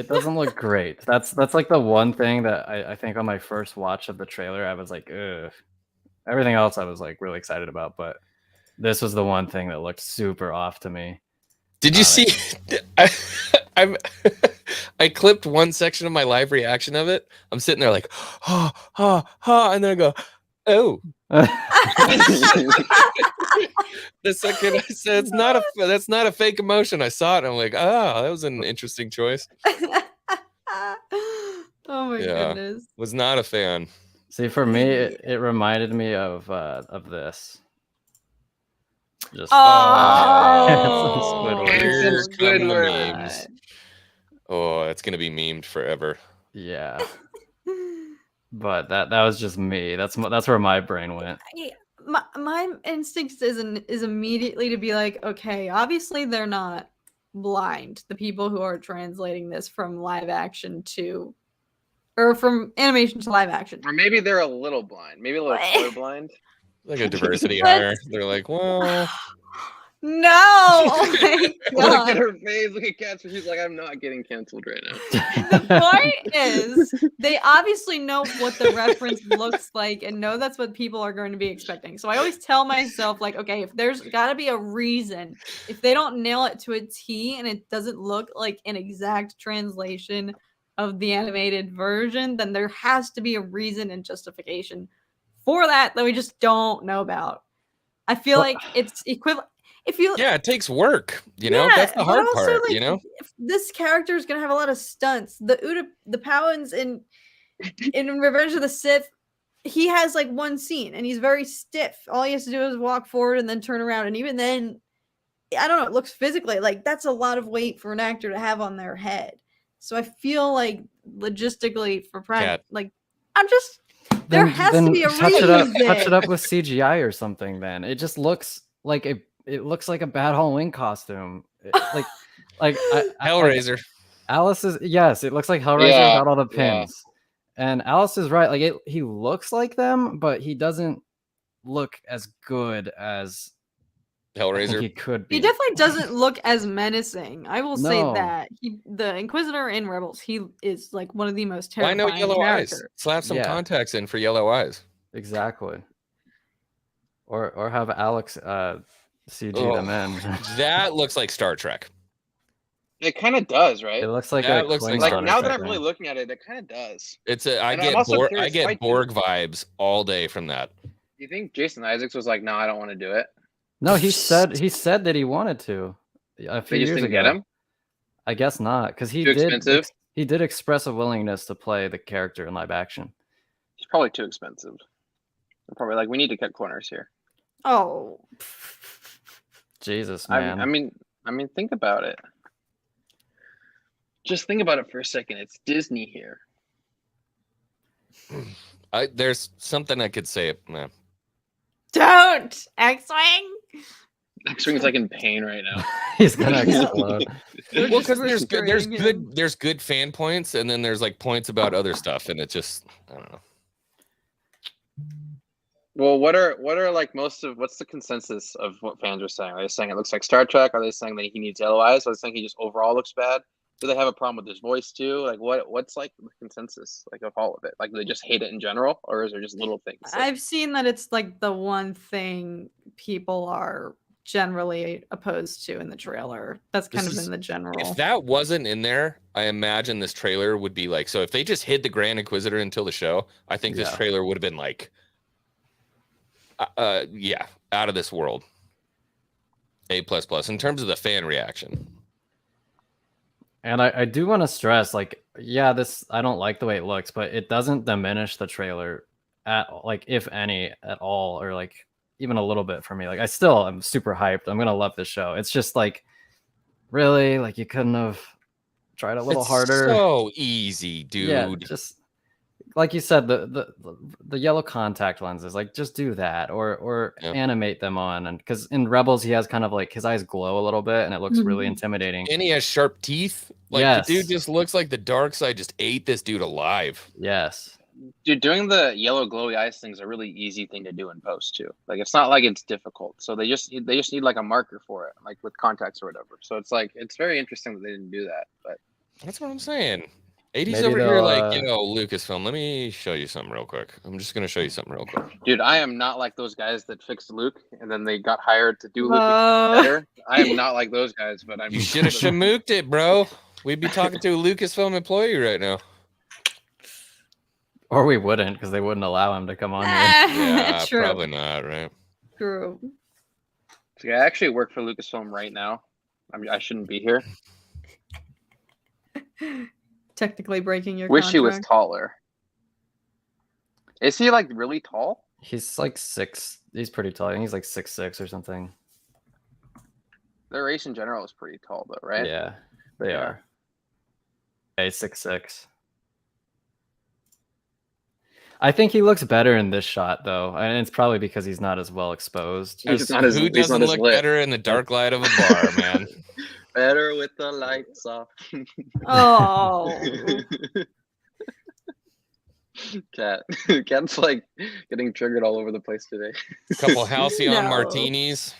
It doesn't look great. That's like the one thing that I think on my first watch of the trailer I was like, ugh. Everything else I was like really excited about, but this was the one thing that looked super off to me.
Did you see? I clipped one section of my live reaction of it. I'm sitting there like, ha ha ha, and then I go, oh. The second I said that's not a fake emotion. I saw it. And I'm like, oh, that was an interesting choice.
Oh my goodness.
Was not a fan.
See, for me, it reminded me of this. Just
Oh,
Here's
Squidward.
coming the memes. Oh, it's gonna be memed forever.
Yeah. But that was just me. That's where my brain went.
My instinct is immediately to be like, okay, obviously they're not blind. The people who are translating this from live action to, or from animation to live action.
Or maybe they're a little blind. Maybe a little colorblind.
Like a diversity hire. They're like, well,
No! Oh my
Look at
god.
her face. Look at Cat's face. She's like, I'm not getting canceled right now.
The point is, they obviously know what the reference looks like and know that's what people are going to be expecting. So I always tell myself, like, okay, if there's got to be a reason, if they don't nail it to a T and it doesn't look like an exact translation of the animated version, then there has to be a reason and justification for that we just don't know about. I feel like it's equivalent. If you
it takes work. You know, that's the
but
hard
also,
part.
like,
You know,
if this character is gonna have a lot of stunts. The Powans in Revenge of the Sith, he has like one scene and he's very stiff. All he has to do is walk forward and then turn around, and even then, I don't know. It looks physically like that's a lot of weight for an actor to have on their head. So I feel like logistically for practice, like I'm just there has to be a
touch
reason.
Touch it up with CGI or something. Then it just looks like it looks like a bad Halloween costume.
Hellraiser.
Alice is it looks like Hellraiser without all the pins. And Alice is right. Like he looks like them, but he doesn't look as good as
Hellraiser.
he could be.
He definitely doesn't look as menacing. I will say
No.
that. The Inquisitor in Rebels, he is like one of the most
Why
terrifying
no yellow eyes?
characters.
Slap some
Yeah.
contacts in for yellow eyes.
Exactly. Or have Alex CG them in.
That looks like Star Trek.
It kind of does, right?
It looks like
That
a
looks like
Klingon
Like
or
now that I'm
something.
really looking at it, it kind of does.
It's I
And I'm also curious,
get
why
Borg vibes all day from that.
Do you think Jason Isaacs was like, no, I don't want to do it?
No, he said that he wanted to a few
They just
years
didn't
ago.
get him?
I guess not, because he
Too
did.
expensive?
He did express a willingness to play the character in live action.
It's probably too expensive. They're probably like, we need to cut corners here.
Oh.
Jesus, man.
I mean, think about it. Just think about it for a second. It's Disney here.
There's something I could say, man.
Don't! X-Wing!
X-Wing's like in pain right now.
He's gonna explode.
Well, because there's
frustrating him.
good fan points, and then there's like points about other stuff, and it just I don't know.
Well, what are like what's the consensus of what fans are saying? Are they saying it looks like Star Trek? Are they saying that he needs yellow eyes? Are they saying he just overall looks bad? Do they have a problem with his voice too? Like what's like the consensus like of all of it? Like do they just hate it in general, or is there just little things?
I've seen that it's like the one thing people are generally opposed to in the trailer. That's kind of in the general.
If that wasn't in there, I imagine this trailer would be like. So if they just hid the Grand Inquisitor until the show, I think this trailer would have been like. Yeah, out of this world. A++ in terms of the fan reaction.
And I do want to stress, like, yeah, this I don't like the way it looks, but it doesn't diminish the trailer at like if any at all, or like even a little bit for me. Like I'm super hyped. I'm gonna love this show. It's just like really like you couldn't have tried a little harder.
So easy, dude.
Yeah, just like you said, the yellow contact lenses, like just do that or animate them on. And because in Rebels he has kind of like his eyes glow a little bit and it looks really intimidating.
And he has sharp teeth. Like the dude just looks like the dark side just ate this dude alive.
Yes.
Dude, doing the yellow glowy eyes thing is a really easy thing to do in post too. Like it's not like it's difficult. So they just need like a marker for it, like with contacts or whatever. So it's like it's very interesting that they didn't do that. But
that's what I'm saying. 80s
Maybe
over here, like, Lucasfilm. Let me show you something real quick. I'm just going to show you something real quick.
Dude, I am not like those guys that fixed Luke and then they got hired to do Luke better. I am not like those guys, but
You should have shamooked it, bro. We'd be talking to a Lucasfilm employee right now.
Or we wouldn't, because they wouldn't allow him to come on here.
Yeah,
True.
Probably not, right?
True.
So I actually work for Lucasfilm right now. I shouldn't be here.
Technically breaking your
Wish
contract.
he was taller. Is he like really tall?
He's like 6. He's pretty tall. I think he's like 6'6" or something.
Their race in general is pretty tall though, right?
Yeah, they are. Yeah, he's 6'6". I think he looks better in this shot though, and it's probably because he's not as well exposed.
Who doesn't look better in the dark light of a bar, man?
Better with the lights off.
Oh.
Cat's like getting triggered all over the place today.
A couple Halcyon martinis,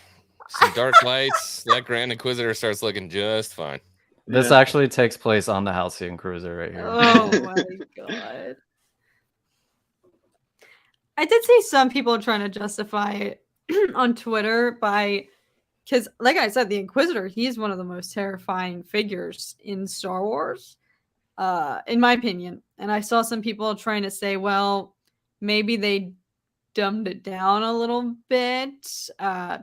some dark lights. That Grand Inquisitor starts looking just fine.
This actually takes place on the Halcyon cruiser right here.
Oh my god. I did see some people trying to justify it on Twitter because, like I said, the Inquisitor, he's one of the most terrifying figures in Star Wars, in my opinion. And I saw some people trying to say, well, maybe they dumbed it down a little bit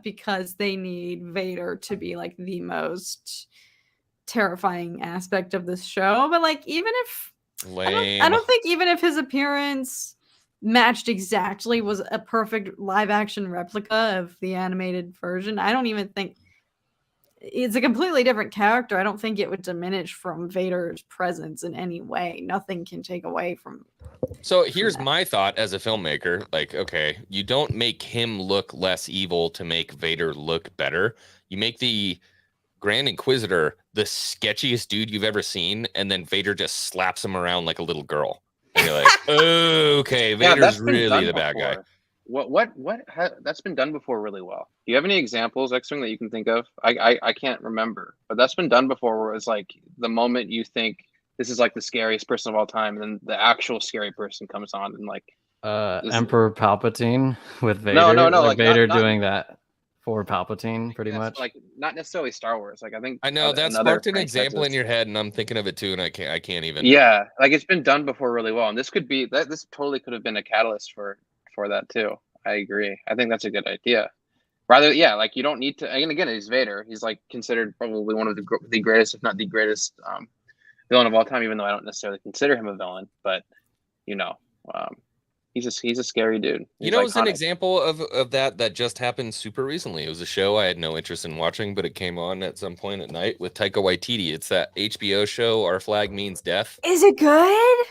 because they need Vader to be like the most terrifying aspect of this show. But like, even if I don't think even if his appearance matched exactly, was a perfect live action replica of the animated version, I don't even think it's a completely different character. I don't think it would diminish from Vader's presence in any way. Nothing can take away from.
So here's my thought as a filmmaker. Like, okay, you don't make him look less evil to make Vader look better. You make the Grand Inquisitor the sketchiest dude you've ever seen, and then Vader just slaps him around like a little girl. And you're like, oh, okay, Vader's really the bad guy.
That's been done before really well. Do you have any examples, X-Wing, that you can think of? I can't remember, but that's been done before where it's like the moment you think this is like the scariest person of all time, and then the actual scary person comes on and like
Emperor Palpatine with Vader.
No,
like Vader doing that for Palpatine, pretty much.
Like not necessarily Star Wars. Like I
know that sparked an example in your head, and I'm thinking of it too, and I can't even.
Yeah, like it's been done before really well, and this totally could have been a catalyst for that too. I agree. I think that's a good idea. Rather, like you don't need to. And again, he's Vader. He's like considered probably one of the greatest, if not the greatest, villain of all time. Even though I don't necessarily consider him a villain, but he's a scary dude. He's
it's an example of that just happened super recently. It was a show I had no interest in watching, but it came on at some point at night with Taika Waititi. It's that HBO show, Our Flag Means Death.
Is it good?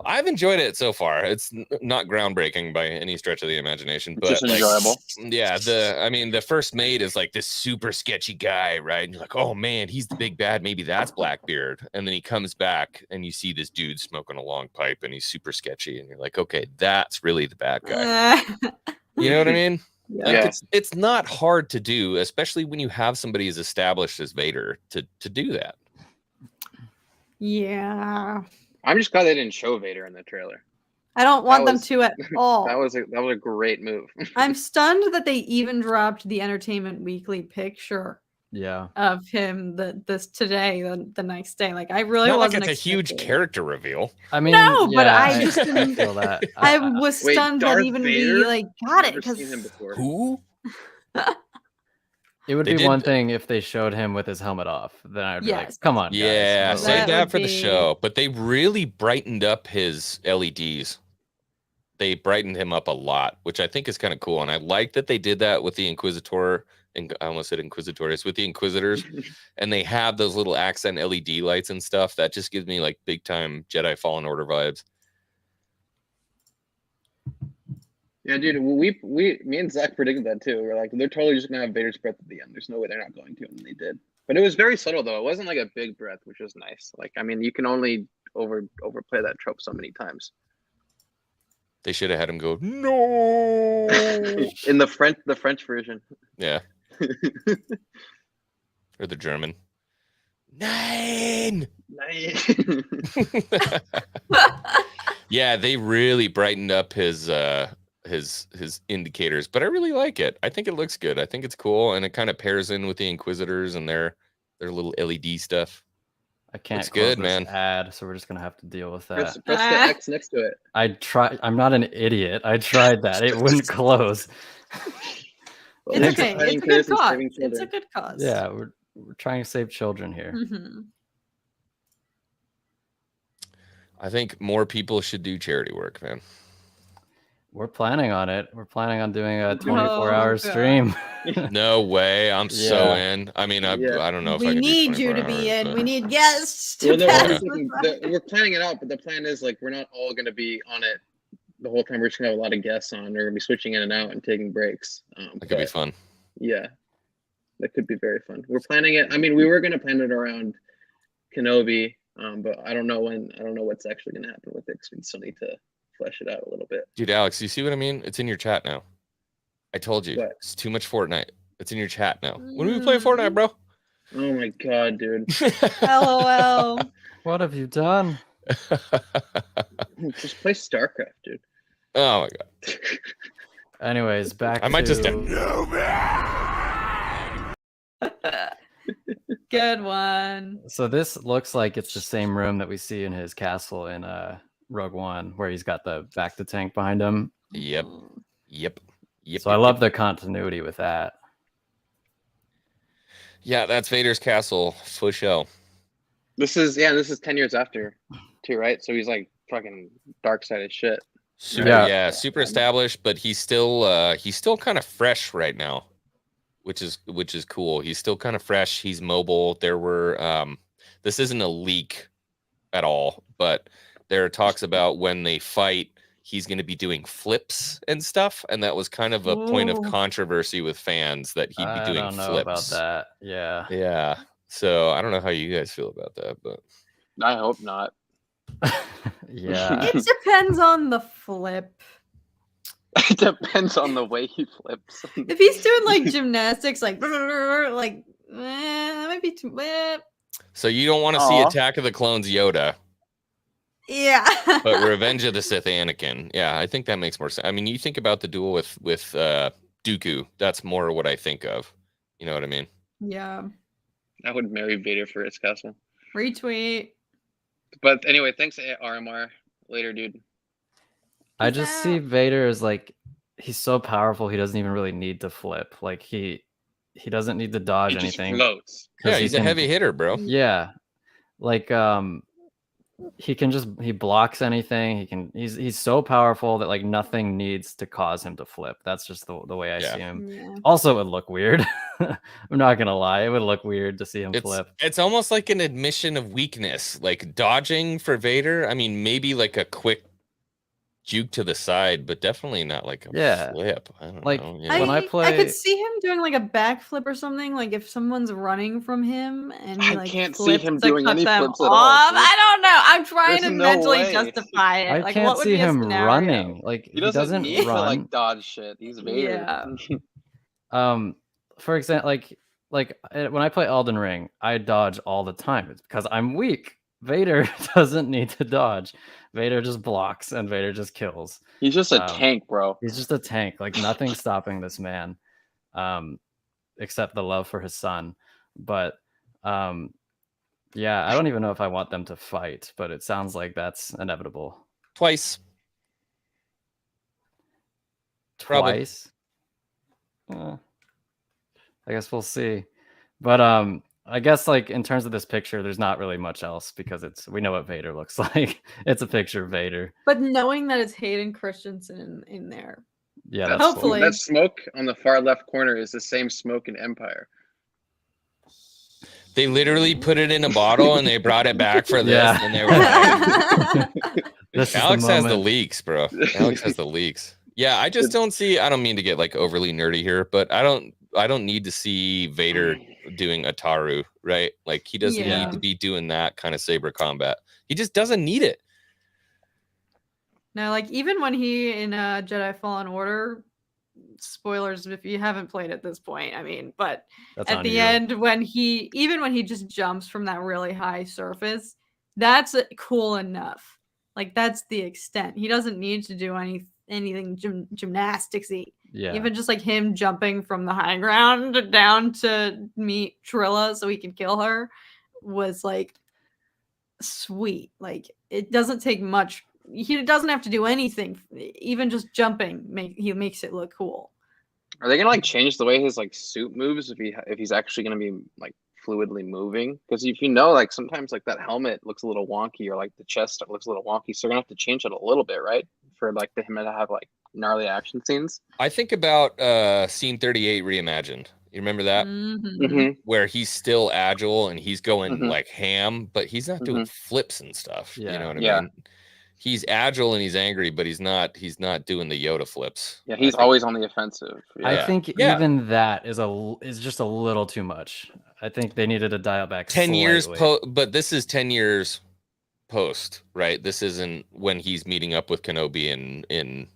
I've enjoyed it so far. It's not groundbreaking by any stretch of the imagination, but
Just enjoyable.
Yeah, the first mate is like this super sketchy guy, right? And you're like, oh man, he's the big bad. Maybe that's Blackbeard. And then he comes back, and you see this dude smoking a long pipe, and he's super sketchy, and you're like, okay, that's really the bad guy. You know what I mean?
Yeah.
Like, it's not hard to do, especially when you have somebody as established as Vader to do that.
Yeah.
I'm just glad they didn't show Vader in the trailer.
I don't want them
was-
to at all.
That was a great move.
I'm stunned that they even dropped the Entertainment Weekly picture
Yeah.
of him this today, the next day. Like I really
Not like
wasn't
it's a huge
expecting it.
character reveal.
I mean,
No, but
yeah,
I just didn't-
feel that.
I was
Wait,
stunned that
Darth
even
Vader?
we like got it
Never
because
seen him before.
Who?
It would
They
be
did-
one thing if they showed him with his helmet off. Then I'd be like,
Yes.
come on, guys.
Yeah,
Relax.
save
That
that
would
for the
be-
show. But they really brightened up his LEDs. They brightened him up a lot, which I think is kind of cool. And I like that they did that with the Inquisitor. And I almost said Inquisitores, with the Inquisitors. And they have those little accent LED lights and stuff. That just gives me like big time Jedi Fallen Order vibes.
Yeah, dude, me and Zach predicted that too. We're like, they're totally just gonna have Vader's breath at the end. There's no way they're not going to, and they did. But it was very subtle though. It wasn't like a big breath, which was nice. Like, I mean, you can only overplay that trope so many times.
They should have had him go, no.
In the French version.
Yeah. Or the German. 9. Yeah, they really brightened up his indicators, but I really like it. I think it looks good. I think it's cool, and it kind of pairs in with the Inquisitors and their little LED stuff.
I can't
Looks
close
good,
this
man.
ad, so we're just gonna have to deal with that.
Press the X next to it.
I'm not an idiot. I tried that. It wouldn't close.
Well,
It's okay.
fighting
It's a good
cares and
cause.
saving
It's a
children.
good cause.
Yeah, we're trying to save children here.
Mm-hmm.
I think more people should do charity work, man.
We're planning on it. We're planning on doing a
Oh,
24-hour
God.
stream.
No way. I'm so
Yeah.
in. I mean, I
Yeah.
don't know if I
We
can
need
do
you to
24
be
hours,
in.
but-
We need guests to
Well, no,
pass
we're,
the
we're planning it out, but the plan is like we're not all going to be on it the whole time. We're just going to have a lot of guests on. We're going to be switching in and out and taking breaks.
That could be
but,
fun.
Yeah, that could be very fun. We're planning it. I mean, we were going to plan it around Kenobi, but I don't know what's actually going to happen with it because we still need to flesh it out a little bit.
Dude, Alex, you see what I mean? It's in your chat now. I told you.
What?
It's too much Fortnite. It's in your chat now. When are we playing Fortnite, bro?
Oh my god, dude!
LOL.
What have you done?
Just play StarCraft, dude.
Oh my god.
Anyways, back
I might just
to...
Good one.
So this looks like it's the same room that we see in his castle in Rogue One, where he's got the back to tank behind him.
Yep. Yep. Yep.
So I
yep,
love
yep.
the continuity with that.
Yeah, that's Vader's castle for show.
This is 10 years after, too, right? So he's like fucking dark side of shit.
Super,
Yeah.
yeah, super established, but he's still kind of fresh right now, which is cool. He's still kind of fresh. He's mobile. There were this isn't a leak at all, but there are talks about when they fight, he's going to be doing flips and stuff, and that was kind of a point of
Ooh.
controversy with fans that he'd be
I
doing
don't know
flips.
about that. Yeah.
Yeah. So I don't know how you guys feel about that, but
I hope not.
Yeah.
It depends on the flip.
It depends on the way he flips.
If he's doing like gymnastics, like that might be too.
so you don't want to see
Aw.
Attack of the Clones Yoda,
Yeah.
but Revenge of the Sith Anakin. Yeah, I think that makes more sense. I mean, you think about the duel with Dooku. That's more what I think of. You know what I mean?
Yeah.
I would marry Vader for his castle.
Retweet.
But anyway, thanks RMR. Later, dude.
I just see Vader as like, he's so powerful, he doesn't even really need to flip. Like he doesn't need to dodge
He just
anything.
floats.
'cause
Yeah,
he
he's a
can-
heavy hitter, bro.
Yeah. Like he blocks anything. He's so powerful that like nothing needs to cause him to flip. That's just the way I see him.
Yeah.
Also, it would look weird. I'm not gonna lie, it would look weird to see him flip.
It's almost like an admission of weakness, like dodging for Vader. I mean, maybe like a quick juke to the side, but definitely not like a flip. I don't know.
Yeah. When I play,
I could see him doing like a backflip or something. Like if someone's running from him and he like
can't
flips
see him
to
doing
cut
any
them
flips at
off.
all. Dude.
I don't know. I'm trying
There's
to
no
mentally
way.
justify it.
I
Like,
can't
what would
see
be a
him
scenario?
running. Like
He doesn't need
run.
to like dodge shit. He's Vader.
Yeah.
For example, like when I play Elden Ring, I dodge all the time. It's because I'm weak. Vader doesn't need to dodge. Vader just blocks and Vader just kills.
He's just a tank, bro.
He's just a tank. Like nothing's stopping this man, except the love for his son. But yeah, I don't even know if I want them to fight, but it sounds like that's inevitable.
Twice.
Twice. I guess we'll see. But I guess like in terms of this picture, there's not really much else because we know what Vader looks like. It's a picture of Vader.
But knowing that it's Hayden Christensen in there.
Yeah, that's
hopefully
that smoke on the far left corner is the same smoke in Empire.
They literally put it in a bottle and they brought it back for this,
Yeah.
and they were like,
This
Alex
is the
has the
moment.
leaks, bro. Alex has the leaks. Yeah, I just don't see. I don't mean to get like overly nerdy here, but I don't need to see Vader doing Ataru, right? Like he doesn't need to be doing that kind of saber combat. He just doesn't need it.
No, like even when he in Jedi Fallen Order, spoilers if you haven't played at this point, I mean, but
That's
at
on
the
you.
end when he just jumps from that really high surface, that's cool enough. Like that's the extent. He doesn't need to do anything gymnasticsy.
Yeah.
Even just like him jumping from the high ground down to meet Trilla so he can kill her was like sweet. Like it doesn't take much. He doesn't have to do anything. Even just jumping, he makes it look cool.
Are they gonna like change the way his like suit moves if he's actually gonna be like fluidly moving? Because if you know, like sometimes like that helmet looks a little wonky or like the chest looks a little wonky, so they're gonna have to change it a little bit, right? For like him to have like gnarly action scenes.
I think about scene 38 reimagined. You remember that?
Mm-hmm.
Where he's still agile and he's going like ham, but he's not doing flips and stuff.
Yeah.
You know what I mean? He's agile and he's angry, but he's not doing the Yoda flips.
Yeah, he's always on the offensive. Yeah.
I think even that is just a little too much. I think they needed to dial back
10 years
slightly.
but this is 10 years post, right? This isn't when he's meeting up with Kenobi in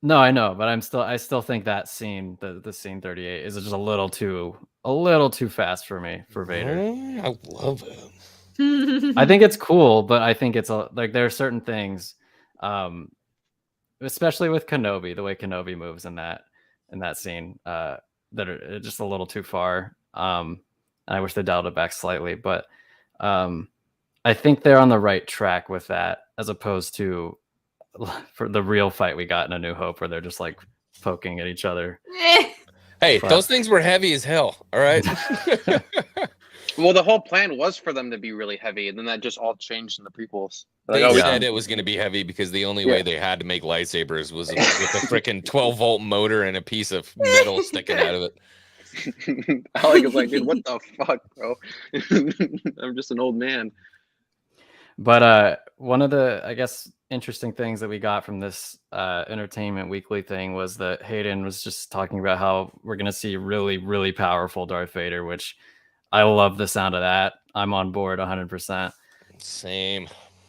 No, I know, but I still think that scene, the scene 38, is just a little too fast for me for Vader.
I love it.
I think it's cool, but I think it's like there are certain things, especially with Kenobi, the way Kenobi moves in that scene, that are just a little too far. And I wish they dialed it back slightly, but I think they're on the right track with that, as opposed to for the real fight we got in A New Hope, where they're just like poking at each other.
Hey, those things were heavy as hell. All right.
Well, the whole plan was for them to be really heavy, and then that just all changed in the prequels.
They said it was going to be heavy because the only way they had to make lightsabers was with a freaking 12-volt motor and a piece of metal sticking out of it.
Alec was like, dude, what the fuck, bro? I'm just an old man.
But one of the, I guess, interesting things that we got from this Entertainment Weekly thing was that Hayden was just talking about how we're going to see really, really powerful Darth Vader, which I love the sound of that. I'm on board 100%.
Same.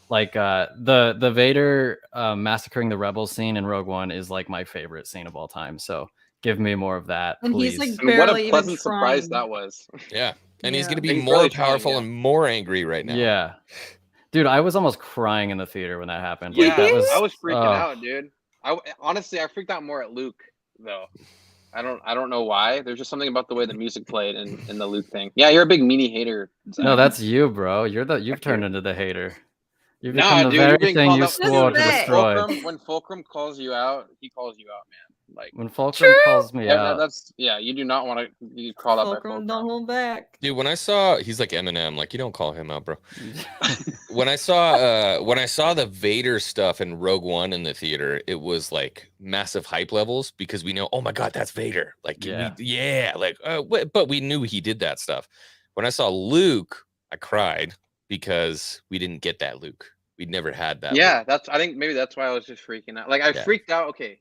Like the Vader massacring the rebels scene in Rogue One is like my favorite scene of all time. So give me more of that,
And
please.
he's like
And what a
barely
pleasant
even
surprise
trying.
that was.
Yeah. And he's going to be
He's
more
really
powerful
trying,
and more angry right now.
Yeah. Dude, I was almost crying in the theater when that happened.
Yeah,
Like, that was,
I was freaking out, dude. Honestly, I freaked out more at Luke, though. I don't know why. There's just something about the way the music played in the Luke thing. Yeah, you're a big meanie hater. Zach.
No, that's you, bro. You've turned into the hater. You
Nah,
become the
dude, you're
very
being
thing
called
you
out.
swore to
Dude,
destroy.
When Fulcrum calls you out, he calls you out, man. Like,
When Fulcrum calls me out,
that's you do not want to be called out by
Fulcrum,
Fulcrum.
don't hold back.
Dude, when I saw he's like Eminem, like you don't call him out, bro. When I saw the Vader stuff in Rogue One in the theater, it was like massive hype levels because we know, oh my god, that's Vader. Like, but we knew he did that stuff. When I saw Luke, I cried because we didn't get that Luke. We'd never had that.
Yeah,
Luke.
I think maybe that's why I was just freaking out. Like I freaked out. Okay,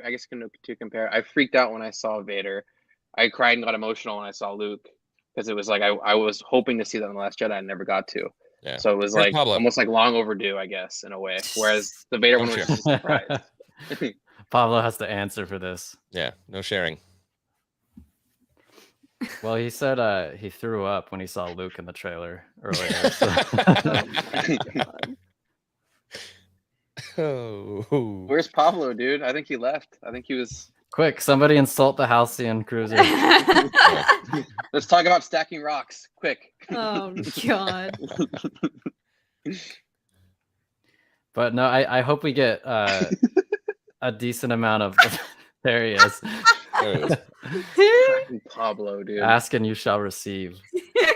I guess to compare, I freaked out when I saw Vader. I cried and got emotional when I saw Luke because it was like I was hoping to see that in The Last Jedi. I never got to.
Yeah.
So it was
Where's
like
Pablo?
almost like long overdue, I guess, in a way. Whereas the Vader one was just a surprise.
Pablo has to answer for this.
Yeah, no sharing.
Well, he said he threw up when he saw Luke in the trailer earlier. So.
Oh.
Where's Pablo, dude? I think he left. I think he was.
Quick, somebody insult the Halcyon cruiser.
Let's talk about stacking rocks, quick.
Oh god.
But no, I hope we get a decent amount of. There he is.
Pablo, dude.
Ask and you shall receive.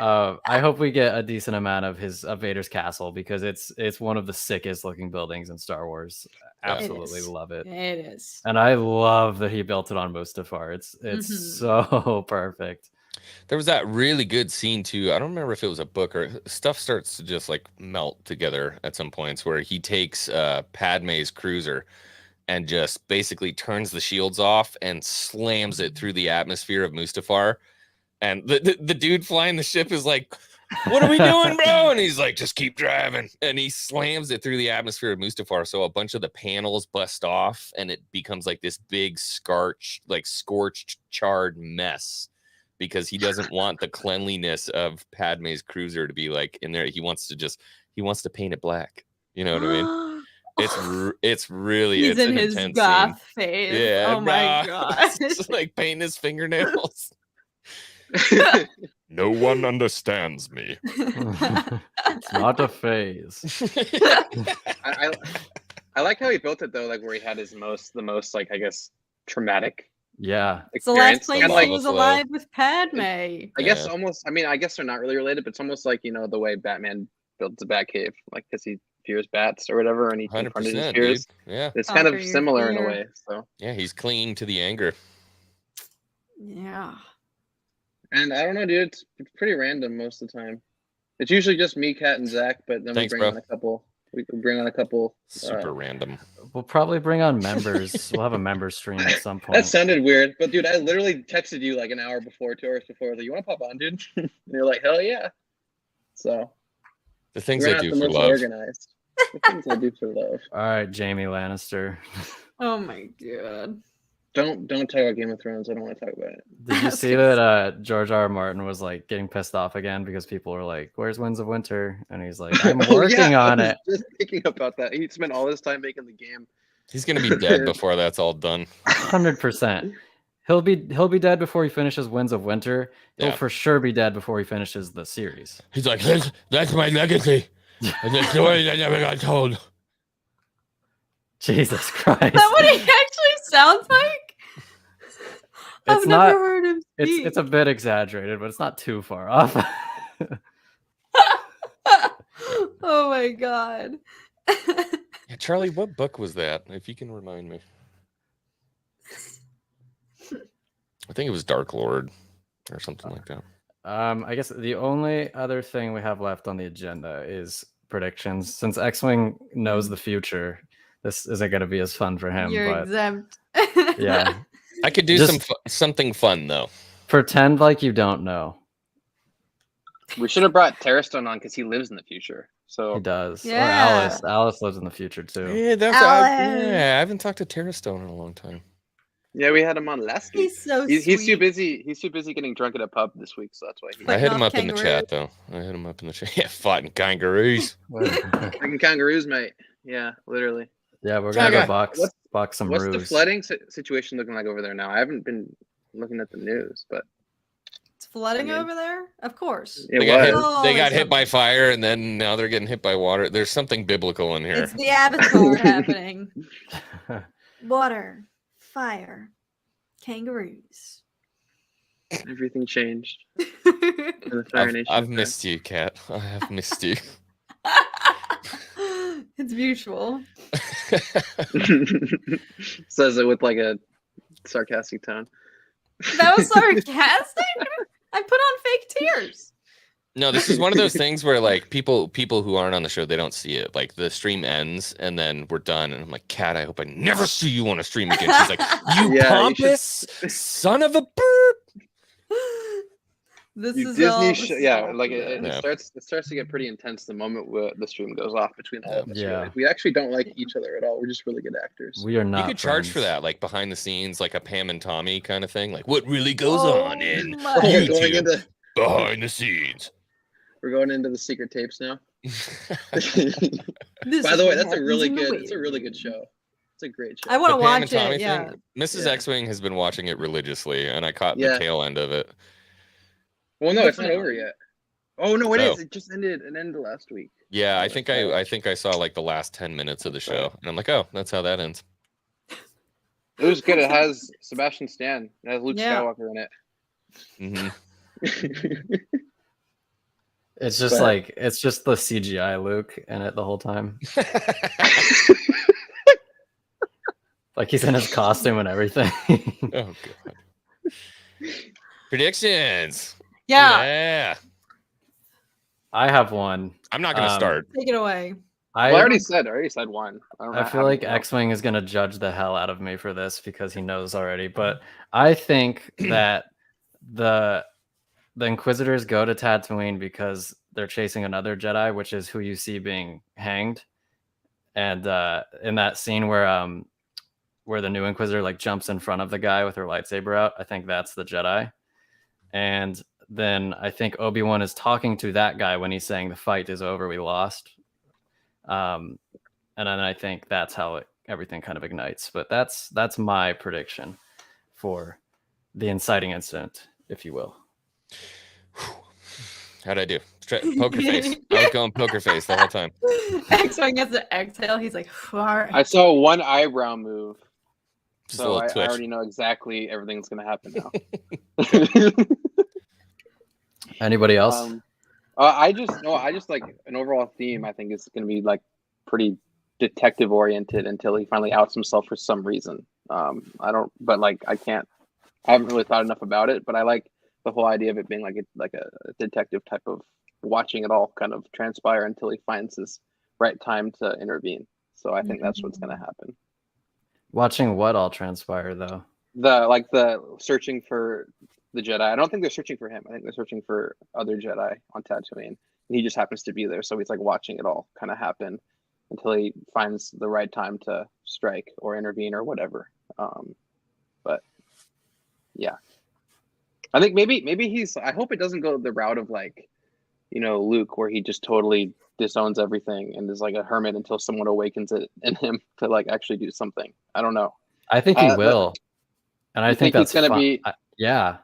I hope we get a decent amount of Vader's castle because it's one of the sickest looking buildings in Star Wars. Absolutely love it.
It is.
And I love that he built it on Mustafar. It's so perfect.
There was that really good scene too. I don't remember if it was a book or stuff starts to just like melt together at some points where he takes Padme's cruiser and just basically turns the shields off and slams it through the atmosphere of Mustafar. And the dude flying the ship is like, what are we doing, bro? And he's like, just keep driving. And he slams it through the atmosphere of Mustafar. So a bunch of the panels bust off and it becomes like this big scorched, charred mess because he doesn't want the cleanliness of Padme's cruiser to be like in there. He wants to paint it black. You know what I mean? It's really
He's in
an
his
intense
goth
scene.
phase.
Yeah,
Oh my god.
It's like painting his fingernails. No one understands me.
It's not a phase.
I like how he built it though, like where he had the most like I guess traumatic.
Yeah.
It's the last
experience.
place
And,
he
like,
was alive with Padme.
I guess almost. I mean, I guess they're not really related, but it's almost like the way Batman builds a Batcave, like because he fears bats or whatever, and he confronted his
100%,
fears.
dude. Yeah.
It's kind
Conquer
of
your
similar in a
fear.
way. So
Yeah, he's clinging to the anger.
Yeah.
and I don't know, dude. It's pretty random most of the time. It's usually just me, Kat, and Zach, but then
Thanks,
we bring
bro.
on a couple. We bring on a couple.
Super random.
We'll probably bring on members. We'll have a member stream at some point.
That sounded weird, but dude, I literally texted you like an hour before, 2 hours before. I was like, "You want to pop on, dude?" And you're like, "Hell yeah!" So
The things
we're
I
not
do
the
for
most
love.
organized. The things I do for love.
All right, Jamie Lannister.
Oh my god.
Don't talk about Game of Thrones. I don't want to talk about it.
Did you see that George R. R. Martin was like getting pissed off again because people were like, "Where's Winds of Winter?" And he's like, "I'm working on it."
Just thinking about that. He spent all his time making the game.
He's gonna be dead before that's all done.
100%. He'll be dead before he finishes Winds of Winter. He'll
Yeah.
for sure be dead before he finishes the series.
He's like, that's my legacy. And the story that never got told.
Jesus Christ.
Is that what he actually sounds like? I've
It's
never
not-
heard him speak.
It's a bit exaggerated, but it's not too far off.
Oh my god.
Yeah, Charlie, what book was that? If you can remind me. I think it was Dark Lord or something like that.
I guess the only other thing we have left on the agenda is predictions. Since X-Wing knows the future, this isn't going to be as fun for him.
You're
but
exempt.
yeah,
I could do
Just-
something fun though.
pretend like you don't know.
We should have brought Terrastone on because he lives in the future.
He
So
does.
Yeah.
Or Alice. Alice lives in the future too.
Yeah,
Alan.
I haven't talked to Terrastone in a long time.
yeah, we had him on last week.
He's so
He's too
sweet.
busy. He's too busy getting drunk at a pub this week, so that's why he's
I hit
Fighting
him
off
up in the chat though. I hit him up in the chat. Yeah, fighting kangaroos.
freaking kangaroos, mate. Yeah, literally.
Yeah, we're gonna go
Jaga.
box some
What's the
roos.
flooding situation looking like over there now? I haven't been looking at the news, but
It's flooding
I mean-
over there? Of course.
It
They got hit,
was.
Oh,
they got
it's
hit by
something.
fire, and then now they're getting hit by water. There's something biblical in here.
It's the Avatar happening. Water, fire, kangaroos.
Everything changed. In the Fire Nation.
I've missed you, Kat. I have missed you.
It's mutual.
Says it with like a sarcastic tone.
That was sarcastic? I put on fake tears.
No, this is one of those things where like people who aren't on the show, they don't see it. Like the stream ends and then we're done, and I'm like, Kat, I hope I never see you on a stream again. She's like, you
Yeah,
pompous son of a bird.
This
You
is
Disney
all.
like it
Yeah.
starts to get pretty intense the moment where the stream goes off between all of us.
Yeah.
Really. We actually don't like each other at all. We're just really good actors.
We are not.
You could charge for
friends.
that, like behind the scenes, like a Pam and Tommy kind of thing. Like what really goes
Oh
on in
my-
We're going
YouTube
into
behind the scenes.
we're going into the secret tapes now.
This
By
is
the way,
what
that's a
happens
really
in the
good. It's a
waiting
really
room.
good show. It's a great show.
I want to
The Pam and
watch
Tommy
it. Yeah.
thing, Mrs.
Yeah.
X-Wing has been watching it religiously, and I caught
Yeah.
the tail end of it.
Well, no, it's not
Definitely.
over yet. Oh no, it
Oh.
is. It just ended. It ended last week.
Yeah, I
Oh,
think
that's right.
I think I saw like the last 10 minutes of the show, and I'm like, oh, that's how that ends.
It was good. It has Sebastian Stan. It has Luke
Yeah.
Skywalker in
hmm
it.
It's just
But-
like it's just the CGI Luke in it the whole time. Like he's in his costume and everything.
Oh god. Predictions.
Yeah.
Yeah.
I have one.
I'm not gonna start.
Take it away.
Well, I already said one.
I feel like X-Wing is gonna judge the hell out of me for this because he knows already. But I think that the Inquisitors go to Tatooine because they're chasing another Jedi, which is who you see being hanged. And in that scene where the new Inquisitor like jumps in front of the guy with her lightsaber out, I think that's the Jedi. And then I think Obi-Wan is talking to that guy when he's saying the fight is over, we lost. And then I think that's how everything kind of ignites. But that's my prediction for the inciting incident, if you will.
How'd I do? Poker face. I was going poker face the whole time.
X-Wing gets to exhale. He's like, all right.
I saw one eyebrow move,
Just a
so
little
I
twitch.
already know exactly everything's gonna happen now.
Anybody else?
I just like an overall theme. I think is going to be like pretty detective oriented until he finally outs himself for some reason. I haven't really thought enough about it, but I like the whole idea of it being like a detective type of watching it all kind of transpire until he finds his right time to intervene. So I think that's what's going to happen.
Watching what all transpire, though?
The searching for the Jedi. I don't think they're searching for him. I think they're searching for other Jedi on Tatooine. And he just happens to be there. So he's like watching it all kind of happen until he finds the right time to strike or intervene or whatever. But yeah, I think maybe I hope it doesn't go the route of like, Luke, where he just totally disowns everything and is like a hermit until someone awakens it in him to like actually do something. I don't know.
I think he will. And I
You
think
think
that's
he's gonna be-
yeah.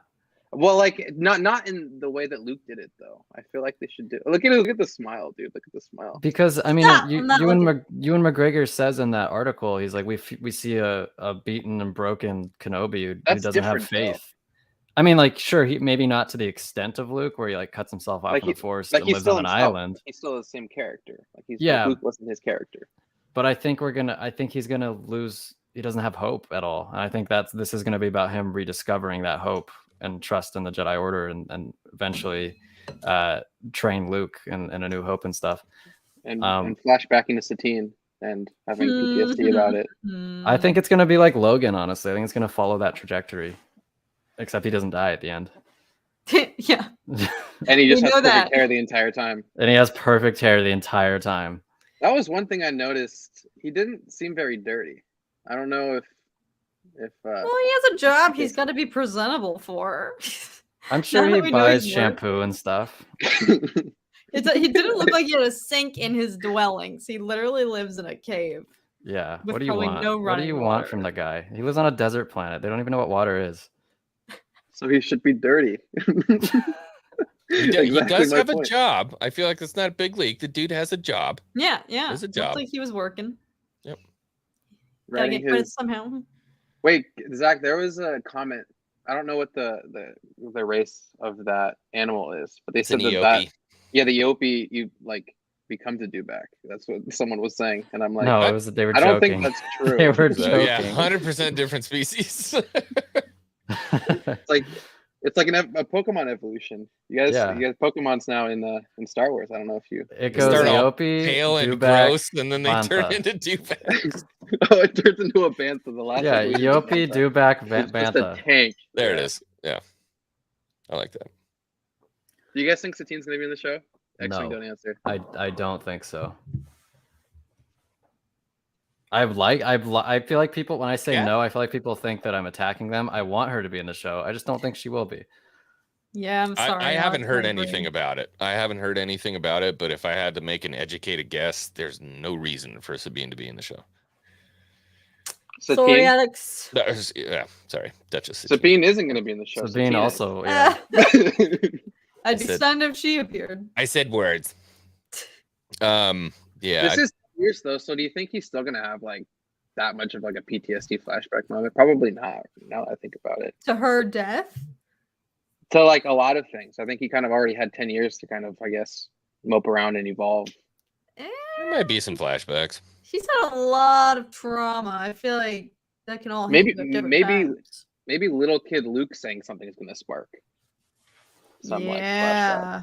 Well, like not in the way that Luke did it though. I feel like they should do. Look at the smile, dude. Look at the smile.
Because I mean,
Stop, I'm not
Ewan McGregor says in that article, he's like, we see a beaten and broken Kenobi who
That's
doesn't have
different, though.
faith. I mean, like, sure, he maybe not to the extent of Luke, where he like cuts himself off
Like
in the
he-
forest
Like
and
he's
lives
still
on an
himself.
island.
He's still the same character.
Yeah.
Luke wasn't his character.
But I think he's gonna lose. He doesn't have hope at all. And I think this is gonna be about him rediscovering that hope and trust in the Jedi Order, and eventually train Luke in A New Hope and stuff.
And flashbacking to Satine and having PTSD
Mhm.
about it.
I think it's gonna be like Logan. Honestly, I think it's gonna follow that trajectory, except he doesn't die at the end.
Yeah.
And he just
We
has
know
perfect
that.
hair the entire time.
And he has perfect hair the entire time.
That was one thing I noticed. He didn't seem very dirty. I don't know if
Well, he has a job he's got to be presentable for.
I'm sure
Now that
he
we know
buys
he's
shampoo and stuff.
He didn't look like he had a sink in his dwellings. He literally lives in a cave.
Yeah.
With
What do you
probably
want?
no
What do
running
you want
water.
from the guy? He lives on a desert planet. They don't even know what water is.
So he should be dirty.
He
Exactly
does
my
have a
point.
job. I feel like it's not a big league. The dude has a job.
Yeah.
There's a
Looked
job.
like he was working. Gotta
Writing
get credit
his
somehow.
Wait, Zach, there was a comment. I don't know what the race of that animal is, but they
It's
said
an
that
EOP.
yeah, the Eopie you like becomes a dewback. That's what someone was saying, and I'm like,
No,
I-
it was they were
I don't
joking.
think that's true.
They were
So, yeah,
joking.
100% different species.
It's like a Pokemon evolution. You
Yeah.
guys Pokemon's now in Star Wars. I don't know if you
It
They
goes
start all
Eopie,
pale and
Dewback,
gross, and then they turn
Bantha.
into dewbacks.
oh, it turns into a Bantha. The last
Yeah,
evolution is
Eopie,
Bantha.
Dewback,
It's just a
Bantha.
tank.
There it
Yeah.
is. Yeah, I like that.
Do you guys think Satine's gonna be in the show? Actually,
No.
don't answer.
I don't think so. I feel like people when I say
Yeah.
no, I feel like people think that I'm attacking them. I want her to be in the show. I just don't think she will be.
Yeah, I'm sorry.
I haven't
Alex,
heard
I agree.
anything about it. I haven't heard anything about it, but if I had to make an educated guess, there's no reason for Sabine to be in the show.
Sorry,
Satine,
Alex.
Yeah, sorry, Duchess.
Sabine isn't gonna be in the show.
Sabine
Satine
also, yeah.
is.
I'd be
said-
stunned if she appeared.
I said words. Yeah.
This is years though, so do you think he's still gonna have like that much of like a PTSD flashback moment? Probably not. Now that I think about it,
To her death?
to like a lot of things, I think he kind of already had 10 years to kind of, I guess, mope around and evolve.
There might be some flashbacks.
She's had a lot of trauma. I feel like that can all hit
Maybe-
you at different
maybe-
times.
Maybe little kid Luke saying something is gonna spark some like flashback.
Yeah.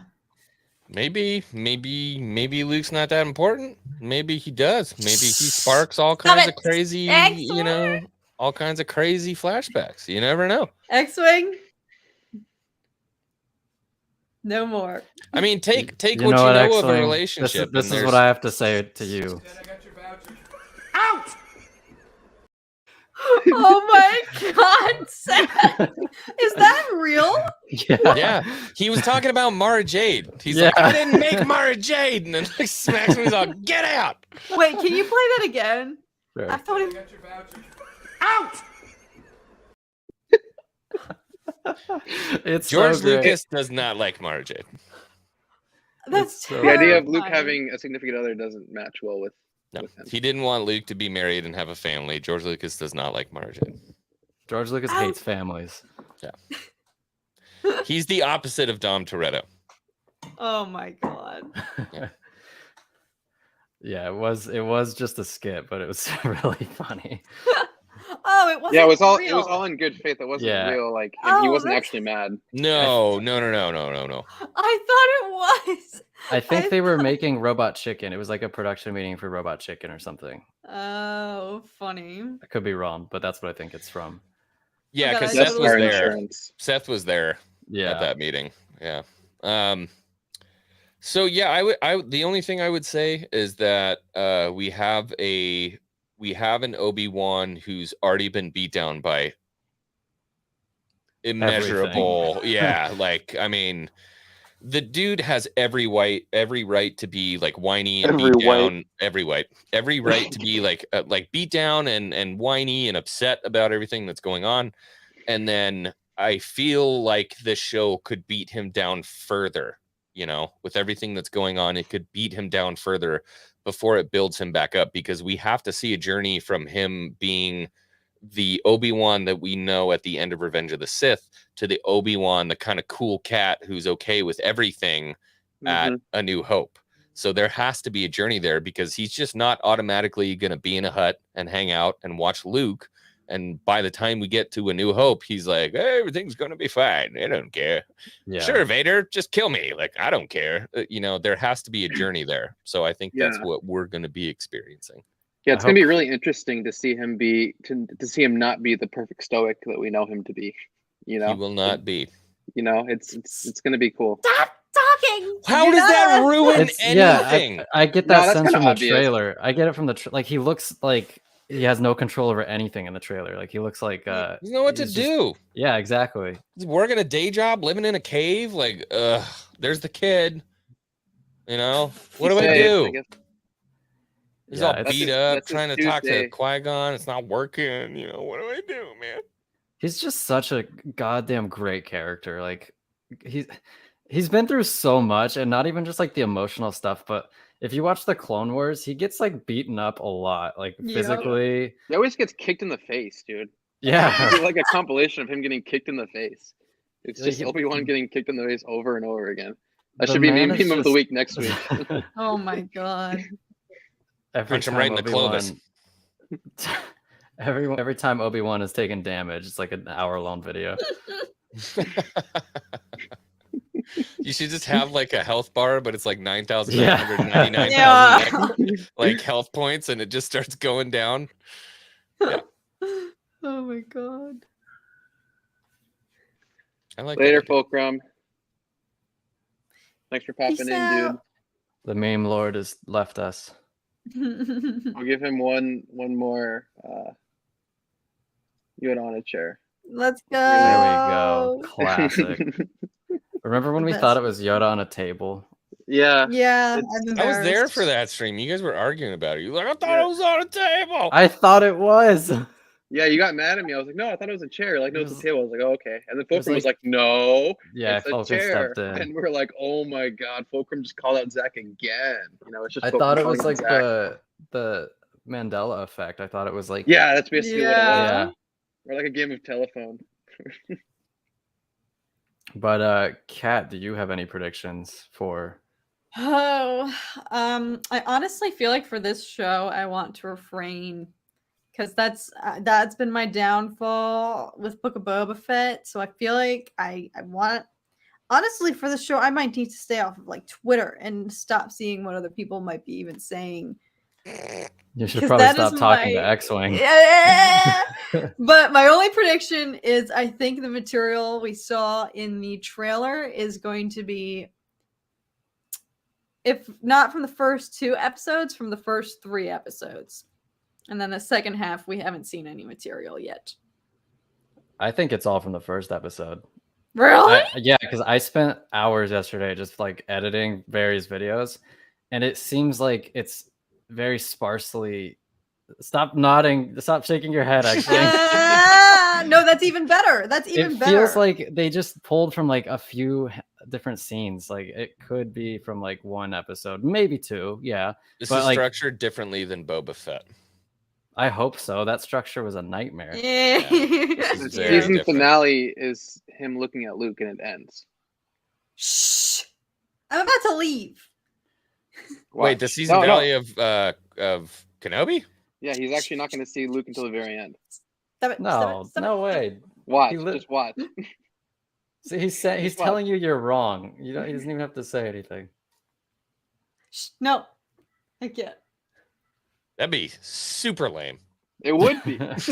Maybe Luke's not that important. Maybe he does. Maybe he sparks all
Stop
kinds
it.
of crazy,
Excellent.
all kinds of crazy flashbacks. You never know.
X-Wing? No more.
I mean, take what you
what,
know of a
X-Wing?
relationship.
This
and
is what I have to say to you.
Oh my god, Seth! Is that real?
Yeah.
Yeah, he was talking about Mara Jade. He's
Yeah.
like, I didn't make Mara Jade, and then like smacks me. He's all, get out.
Wait, can you play that again?
Sure.
I thought it...
It's
George
so great.
Lucas does not like Mara Jade.
That's
so-
The idea of Luke
terrifying.
having a significant other doesn't match well with
No,
him.
he didn't want Luke to be married and have a family. George Lucas does not like Mara Jade.
George Lucas
Ow.
hates families.
He's the opposite of Dom Toretto.
Oh my god.
Yeah, it was just a skit, but it was really funny.
Oh, it wasn't
Yeah, it was all
real.
in good faith. It wasn't
Yeah.
real. Like he
Oh,
wasn't
that's-
actually mad.
No.
I thought it was.
I think
I
they were making Robot Chicken. It was like a production meeting for Robot Chicken or something.
Oh, funny.
I could be wrong, but that's what I think it's from.
Yeah,
God,
because
I
Seth
totally
was
Car
forgot.
there.
insurance.
Seth was there
Yeah.
at that meeting. Yeah. So yeah, the only thing I would say is that we have an Obi-Wan who's already been beat down by immeasurable. Yeah, like I mean, the dude has every right to be like whiny and
Every
beat
white.
down. Every right to be like beat down and whiny and upset about everything that's going on. And then I feel like this show could beat him down further. You know, with everything that's going on, it could beat him down further before it builds him back up, because we have to see a journey from him being the Obi-Wan that we know at the end of Revenge of the Sith to the Obi-Wan, the kind of cool cat who's okay with everything at
Mhm.
A New Hope. So there has to be a journey there, because he's just not automatically going to be in a hut and hang out and watch Luke. And by the time we get to A New Hope, he's like, hey, everything's going to be fine. I don't care.
Yeah.
Sure, Vader, just kill me. Like, I don't care. You know, there has to be a journey there. So I think that's
Yeah.
what we're going to be experiencing.
Yeah, it's
I
gonna be
hope-
really interesting to see him to see him not be the perfect stoic that we know him to be. You know,
He will not be.
You know, it's gonna be cool.
Stop talking.
How
You're
does that
not-
ruin
It's yeah,
anything?
I get
No,
that
that's
sense
kinda
from the
obvious.
trailer. I get it from the like he looks like he has no control over anything in the trailer. Like he looks like
He doesn't know what to
he's just-
do.
Yeah, exactly.
He's working a day job, living in a cave. Like, there's the kid. You know, what do I
Tuesday,
do?
guess.
He's
Yeah,
all
it's-
beat
That's
up,
his
trying to talk to
Tuesday.
Qui-Gon. It's not working. You know, what do I do, man?
He's just such a goddamn great character. Like he's been through so much, and not even just like the emotional stuff, but if you watch the Clone Wars, he gets like beaten up a lot, like
Yep.
physically.
He always gets kicked in the face, dude.
Yeah.
It's like a compilation of him getting kicked in the face. It's just
He-
Obi-Wan getting kicked in the face over and over again. That
The
should be
man
meme
is
of the
just-
week next week.
Oh my god.
Every
Punch him right in the Clovis.
Every time Obi-Wan is taking damage, it's like an hour-long video.
You should just have like a health bar, but it's like 9,999
Yeah.
like health points, and it just starts going down.
Oh my god.
I like
Later,
that.
Fulcrum. Thanks for popping
Peace
in,
out.
The meme lord has left us.
dude. I'll give him one more Yoda on a chair.
Let's go.
There we go. Classic. Remember when we
Best.
thought it was Yoda on a table?
Yeah.
Yeah,
It's-
I'm
I was there
embarrassed.
for that stream. You guys were arguing about it. You were like, I thought it was on a table.
I thought it was.
Yeah, you got mad at me. I was like, no, I thought it was a chair. Like, no, it's a table. I was like, oh, okay. And then
was
Fulcrum was like, no,
Yeah,
it's a
Fulcrum
chair.
stepped in.
And we're like, oh my god, Fulcrum just called out Zach again. You know, it's just.
I
Fulcrum
thought it
calling
was
out
like
Zach.
the Mandela effect. I thought it was like
Yeah, that's basically what it was.
Yeah.
Or like a game of telephone.
But Kat, do you have any predictions for?
Oh, I honestly feel like for this show, I want to refrain because that's been my downfall with Book of Boba Fett. So I feel like I want honestly for the show, I might need to stay off of like Twitter and stop seeing what other people might be even saying.
You should
'Cause
probably
that
stop
is
talking to
my-
X-Wing.
Yeah. But my only prediction is I think the material we saw in the trailer is going to be, if not from the first 2 episodes, from the first 3 episodes. And then the second half, we haven't seen any material yet.
I think it's all from the first episode.
Really?
Yeah, because I spent hours yesterday just like editing various videos, and it seems like it's very sparsely. Stop nodding. Stop shaking your head. Actually,
No, that's even better. That's even
it
better.
feels like they just pulled from like a few different scenes. Like it could be from like 1 episode, maybe 2. Yeah,
This
but,
is
like-
structured differently than Boba Fett.
I hope so. That structure was a nightmare.
Yeah.
The
Very
season
different.
finale is him looking at Luke and it ends.
Shh. I'm about to leave.
Wait, the
Watch.
season
No, no.
finale of Kenobi?
Yeah, he's actually not going to see Luke until the very end.
Stop it, stop
No,
it, stop
no
it.
way.
Watch,
He lit-
just watch.
See, he's
Just watch.
telling you you're wrong. You don't. He doesn't even have to say anything.
Shh, no. I can't.
That'd be super lame.
It would be. That's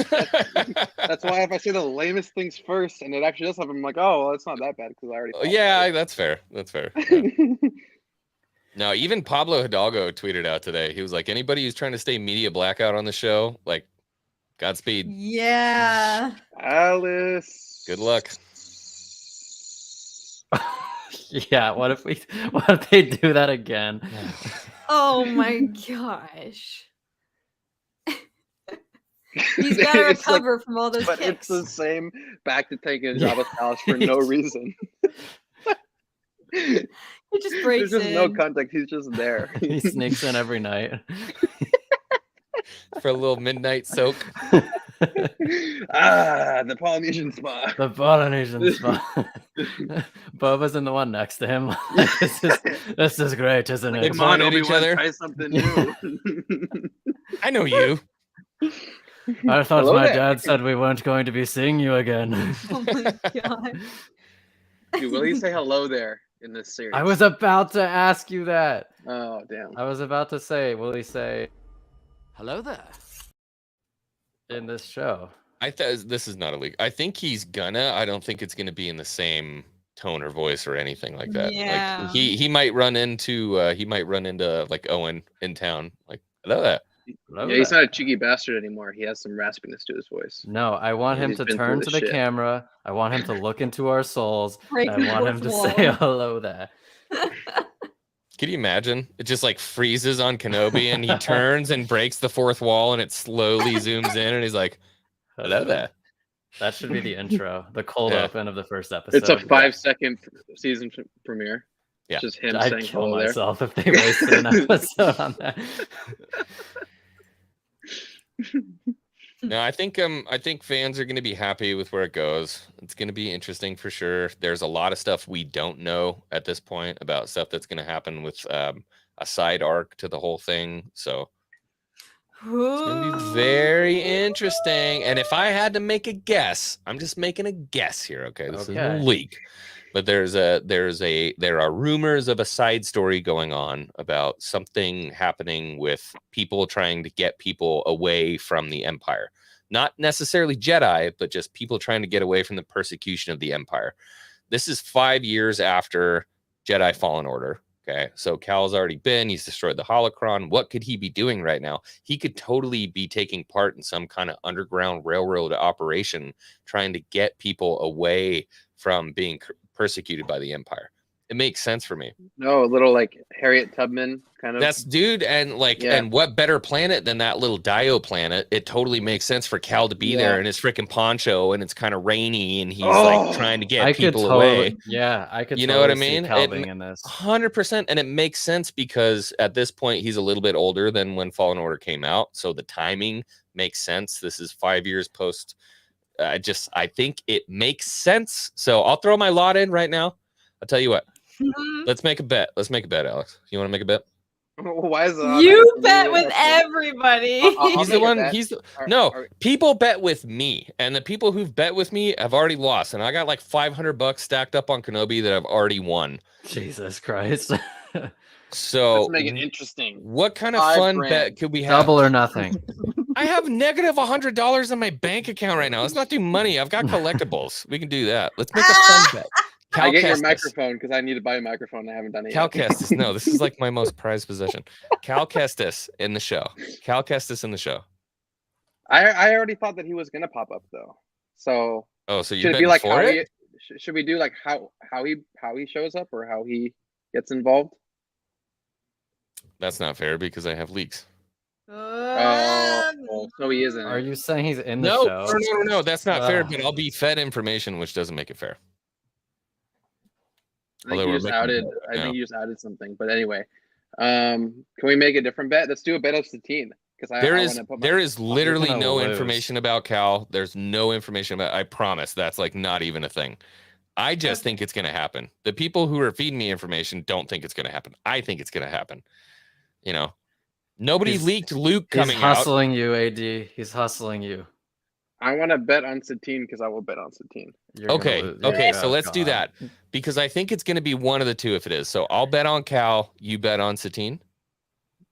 why if I say the lamest things first and it actually does something, I'm like, oh, well, it's not that bad because I already. thought
Yeah,
it.
that's fair. That's fair. Yeah. No, even Pablo Hidalgo tweeted out today. He was like, anybody who's trying to stay media blackout on the show, like, Godspeed.
Yeah.
Alice.
Good luck.
Yeah. What if they do that again?
Oh my gosh. He's got to
It's like-
recover from all those
But
kicks.
it's the same back to taking
Yeah.
Jabba's palace for no reason.
He just breaks
There's just
in.
no context. He's just there.
He sneaks in every night.
For a little midnight soak.
The Polynesian spa.
The Polynesian spot. Boba's in the one next to him. This is great, isn't
They
it?
Come on,
point at each
Obi-Wan,
other.
try something new.
I know you.
I thought
Hello
my
there.
dad said we weren't going to be seeing you again.
Oh my god.
Dude, will you say hello there in this series?
I was about to ask you that.
Oh, damn.
I was about to say, will he say
Hello there.
in this show?
I thought this is not a leak. I think he's gonna. I don't think it's gonna be in the same tone or voice or anything like that.
Yeah.
Like he might run into like Owen in town. Like, hello there.
Hello
Yeah, he's
there.
not a cheeky bastard anymore. He has some raspiness to his voice.
No, I want
Yeah,
him
he's
to
been
turn
through
to
this
the
shit.
camera. I want him to look into our souls.
Break
I want him to
fourth
say
wall.
hello there.
Can you imagine? It just like freezes on Kenobi and he turns and breaks the fourth wall and it slowly zooms in and he's like, hello there.
That should be the intro, the cold
Yeah.
open of the first episode.
It's a 5-second season premiere.
Yeah.
It's just him
I'd
saying
kill
hello there.
myself if they wasted an episode on that.
No, I think fans are going to be happy with where it goes. It's going to be interesting for sure. There's a lot of stuff we don't know at this point about stuff that's going to happen with a side arc to the whole thing. So it's going to be very interesting. And if I had to make a guess, I'm just making a guess here. Okay, this is a leak. But there are rumors of a side story going on about something happening with people trying to get people away from the Empire. Not necessarily Jedi, but just people trying to get away from the persecution of the Empire. This is 5 years after Jedi Fallen Order. Okay, so Cal's already been, he's destroyed the holocron. What could he be doing right now? He could totally be taking part in some kind of underground railroad operation, trying to get people away from being persecuted by the Empire. It makes sense for me.
No, a little like Harriet Tubman kind of.
That's dude, and like, and what better planet than that little Dio planet? It totally makes sense for Cal to be there in his freaking poncho, and it's kind of rainy, and he's like trying to get people away.
Yeah, I could.
You know what I mean?
Cal being in this
100%, and it makes sense because at this point he's a little bit older than when Fallen Order came out, so the timing makes sense. This is 5 years post. I think it makes sense. So I'll throw my lot in right now. I'll tell you what. Let's make a bet. Let's make a bet, Alex. You want to make a bet?
Why is that?
You bet with everybody.
He's the one. People bet with me, and the people who've bet with me have already lost. And I got like $500 stacked up on Kenobi that I've already won.
Jesus Christ.
So
let's make it interesting.
What kind of fun bet could we have?
Double or nothing.
I have negative $100 in my bank account right now. Let's not do money. I've got collectibles. We can do that. Let's make a fun bet.
I get your microphone because I need to buy a microphone. I haven't done it yet.
Cal Kestis. No, this is like my most prized possession. Cal Kestis in the show. Cal Kestis in the show.
I already thought that he was gonna pop up though. So
so
should it be like how he, should we do like how he shows up or how he gets involved?
That's not fair because I have leaks.
So he isn't.
Are you saying he's in the show?
No, that's not fair. But I'll be fed information, which doesn't make it fair.
I think you just outed something. But anyway, can we make a different bet? Let's do a bet of Satine. Because
there is literally no information about Cal. There's no information about. I promise that's like not even a thing. I just think it's going to happen. The people who are feeding me information don't think it's going to happen. I think it's going to happen. You know, nobody leaked Luke coming out.
He's hustling you, AD. He's hustling you.
I want to bet on Satine because I will bet on Satine.
Okay. So let's do that because I think it's going to be one of the two if it is. So I'll bet on Cal. You bet on Satine.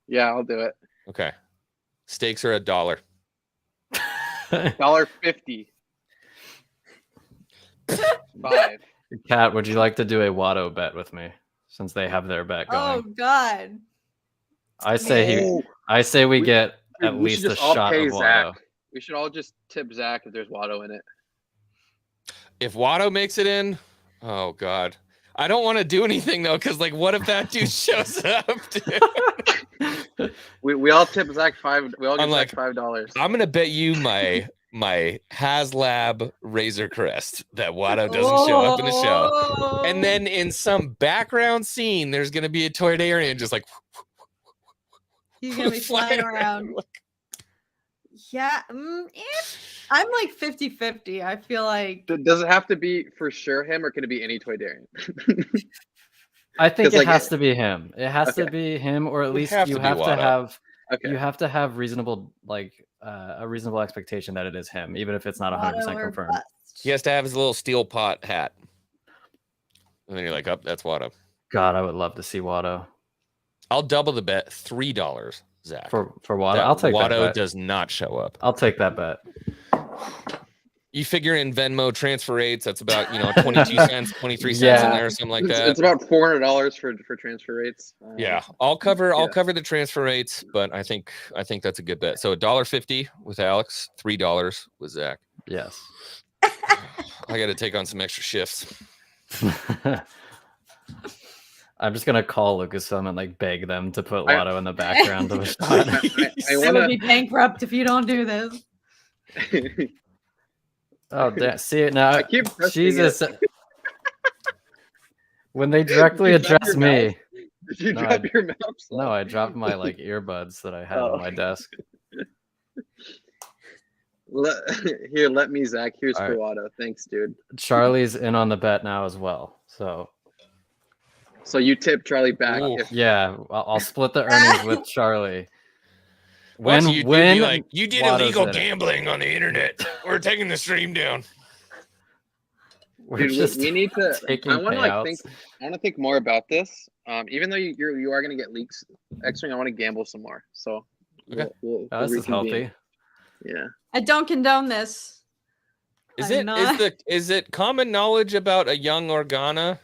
Yeah, I'll do it.
Okay. Stakes are $1.
$1.50. 5.
Kat, would you like to do a Watto bet with me since they have their bet going?
Oh God.
I say we get at least a shot of Watto.
We should all just tip Zach if there's Watto in it.
If Watto makes it in, oh God. I don't want to do anything though, because like what if that dude shows up, dude?
we all tip Zach $5. We all get Zach $5.
I'm gonna bet you my HasLab Razor Crest that Watto doesn't show up in the show. And then in some background scene, there's gonna be a Toydarian just like
he's gonna be flying around. Yeah, I'm like 50-50. I feel like.
Does it have to be for sure him, or can it be any Toydarian?
I think it has to be him. It has to be him, or at least you have to have. Okay. You have to have reasonable, a reasonable expectation that it is him, even if it's not 100% confirmed.
He has to have his little steel pot hat, and then you're like, "Oh, that's Watto."
God, I would love to see Watto.
I'll double the bet, $3. Zach.
For Watto, I'll take that bet.
Watto does not show up.
I'll take that bet.
You figure in Venmo transfer rates, that's about 22 cents, 23 cents in there, or something like that.
It's about $400 for transfer rates.
Yeah, I'll cover the transfer rates, but I think that's a good bet. So $1.50 with Alex, $3 with Zach.
Yes.
I got to take on some extra shifts.
I'm just gonna call Lucasfilm and beg them to put Watto in the background of a shot.
I would be bankrupt if you don't do this.
Oh, see it now.
I keep pressing
Jesus.
it.
When they directly
Did you drop
address
your
me.
mouse? Did you
No,
drop your mouse?
No, I dropped my like earbuds that I had on my desk.
Here, let me, Zach. Here's
All
for
right.
WATTO. Thanks, dude.
Charlie's in on the bet now as well. So
you tip Charlie back.
Ooh.
yeah, I'll split the earnings with Charlie.
When you
when
be like, you did
Watto's
illegal
in it.
gambling on the internet. We're taking the stream down.
We're
Dude,
just
we need to.
taking
I want to
payouts.
I want to think more about this. Even though you are going to get leaks, X-Wing, I want to gamble some more. So
Okay.
we'll
Oh, this is
reconvene.
healthy.
Yeah.
I don't condone this.
Is
I'm
is it common knowledge about a young Organa?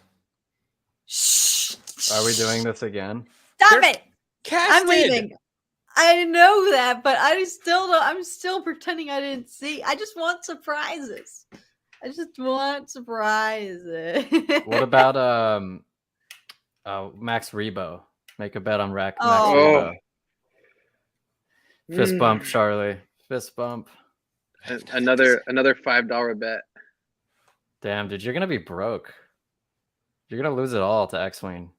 Shh.
Are we doing this again?
Stop
They're
it!
Casted.
I'm leaving. I know that, but I'm still pretending I didn't see. I just want surprises. I just want surprises.
What about Max Rebo? Make a bet on Max
Oh.
Rebo. Fist bump, Charlie. Fist bump.
Another $5 bet.
Damn, dude, you're gonna be broke. You're gonna lose it all to X-Wing.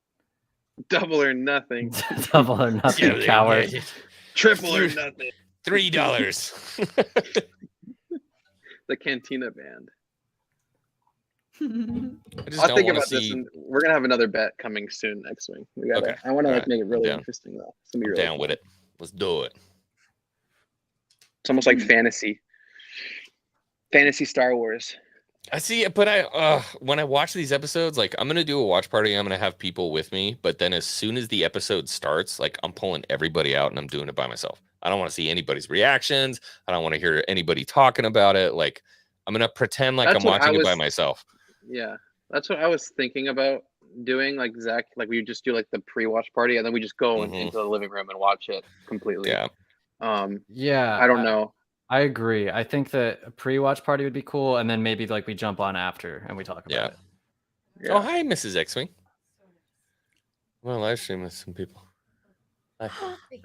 Double or nothing.
Double or nothing, coward.
Triple or nothing.
$3.
The Cantina band.
I just
I'll
don't
think
want to
about this,
see.
and we're gonna have another bet coming soon. X-Wing. We gotta.
Okay.
I want to
Alright.
make it really
Down.
interesting though. It's gonna be
I'm
really
down
fun.
with it. Let's do it.
It's almost like fantasy. Fantasy Star Wars.
I see it, but when I watch these episodes, like I'm gonna do a watch party. I'm gonna have people with me, but then as soon as the episode starts, like I'm pulling everybody out and I'm doing it by myself. I don't want to see anybody's reactions. I don't want to hear anybody talking about it. Like I'm gonna pretend like
That's
I'm
what I
watching it by
was-
myself.
Yeah, that's what I was thinking about doing. Like Zach, like we just do like the pre-watch party, and then we just go
Mhm.
into the living room and watch it completely.
Yeah.
Yeah,
I don't know.
I agree. I think that a pre-watch party would be cool, and then maybe like we jump on after and we talk about
Yeah.
it.
Yeah.
Oh, hi, Mrs. X-Wing. Well, live stream with some people. Hi.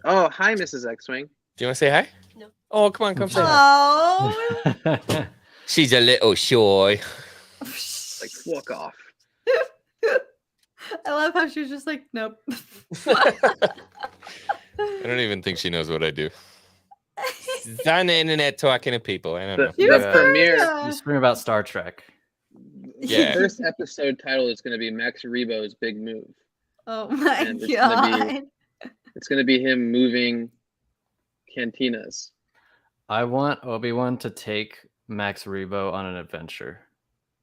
Oh, hi, Mrs. X-Wing.
Do you want to say hi?
No.
Oh, come on, come say hi.
Oh.
She's a little shy.
Like, fuck off.
I love how she was just like, nope.
I don't even think she knows what I do. She's on the internet talking to people. I don't know.
You're
The
Yeah.
premiere,
You scream about Star Trek.
Yeah.
the first episode title is going to be Max Rebo's Big Move.
Oh my
And it's gonna be-
god.
It's going to be him moving cantinas.
I want Obi-Wan to take Max Rebo on an adventure.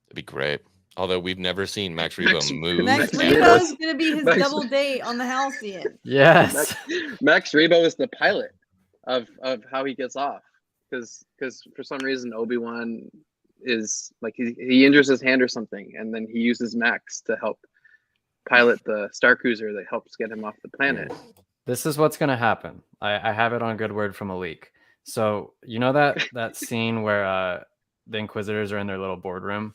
It'd be great. Although we've never seen Max
Max-
Rebo move.
Next
Max
ever.
Rebo's gonna be his
Max-
double date on the Halcyon.
Yes.
Max Rebo is the pilot of how he gets off, because for some reason Obi-Wan is like he injures his hand or something, and then he uses Max to help pilot the Star Cruiser that helps get him off the planet.
This is what's gonna happen. I have it on good word from a leak. So you know that scene where the Inquisitors are in their little boardroom.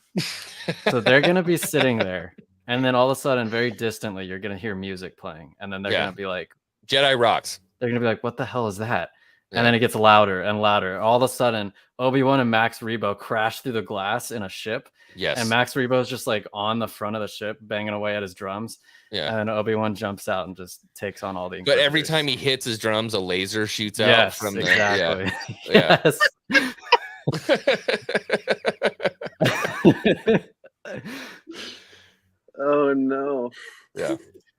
So they're gonna be sitting there, and then all of a sudden, very distantly, you're gonna hear music playing, and then they're
Yeah.
gonna be like,
Jedi rocks.
they're gonna be like, "What the hell is that?"
Yeah.
And then it gets louder and louder. All of a sudden, Obi-Wan and Max Rebo crash through the glass in a ship,
Yes.
and Max Rebo's just like on the front of the ship, banging away at his drums.
Yeah.
And then Obi-Wan jumps out and just takes on all the.
But every
Inquisitors.
time he hits his drums, a laser shoots out
yes,
from the.
exactly.
Yeah.
Yes.
Oh no!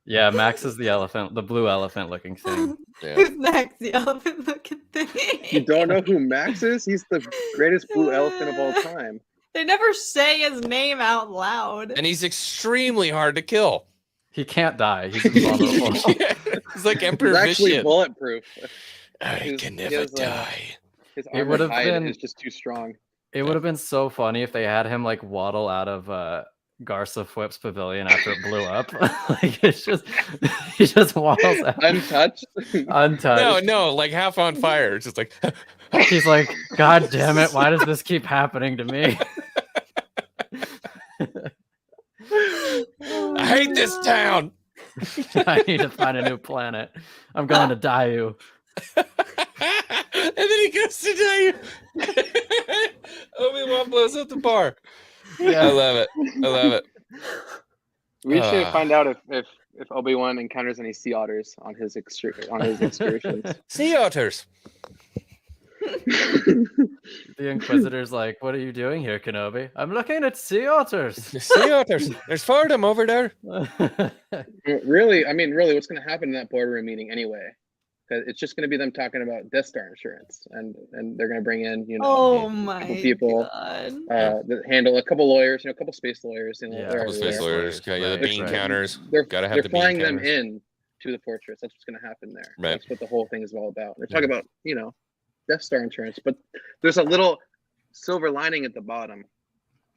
Yeah, Max is the elephant, the blue elephant looking thing.
Yeah.
Who's Max, the elephant looking
You
thing?
don't know who Max is? He's the greatest blue elephant of all time.
They never say his name out loud.
And he's extremely hard to kill.
He can't die. He's invulnerable.
Yeah. He's like Emperor
He's actually
Vicious.
bulletproof.
I
His-
can
he
never
has,
die.
His
It
armored
would've
hide
been-
is just too strong.
It would have been so funny if they had him like waddle out of Garza Fwip's pavilion after it blew up. Like it's just he just waddles out
Untouched.
untouched.
No, like half on fire. It's just like
He's like, God damn it, why does this keep happening to me?
I hate this town.
I need to find a new planet. I'm going to die you.
then he goes to tell you. Obi-Wan blows up the bar.
Yeah.
I love it. I love it.
We should find out if Obi-Wan encounters any sea otters on his excursions.
Sea otters.
The Inquisitor's like, "What are you doing here, Kenobi?" "I'm looking at sea otters."
Sea otters. There's 4 of them over there.
Really, what's going to happen in that boardroom meeting anyway? Because it's just going to be them talking about Death Star insurance, and they're going to bring in,
Oh my
people
God.
that handle a couple lawyers, a couple space lawyers,
Yeah,
they're
Couple space
everywhere.
lawyers. Okay, yeah, the
Right,
bean
right.
counters.
They're
Gotta have the bean
flying them
counters.
in to the fortress. That's what's going to happen there.
Right.
That's what the whole thing is all about. They're talking about, Death Star insurance, but there's a little silver lining at the bottom.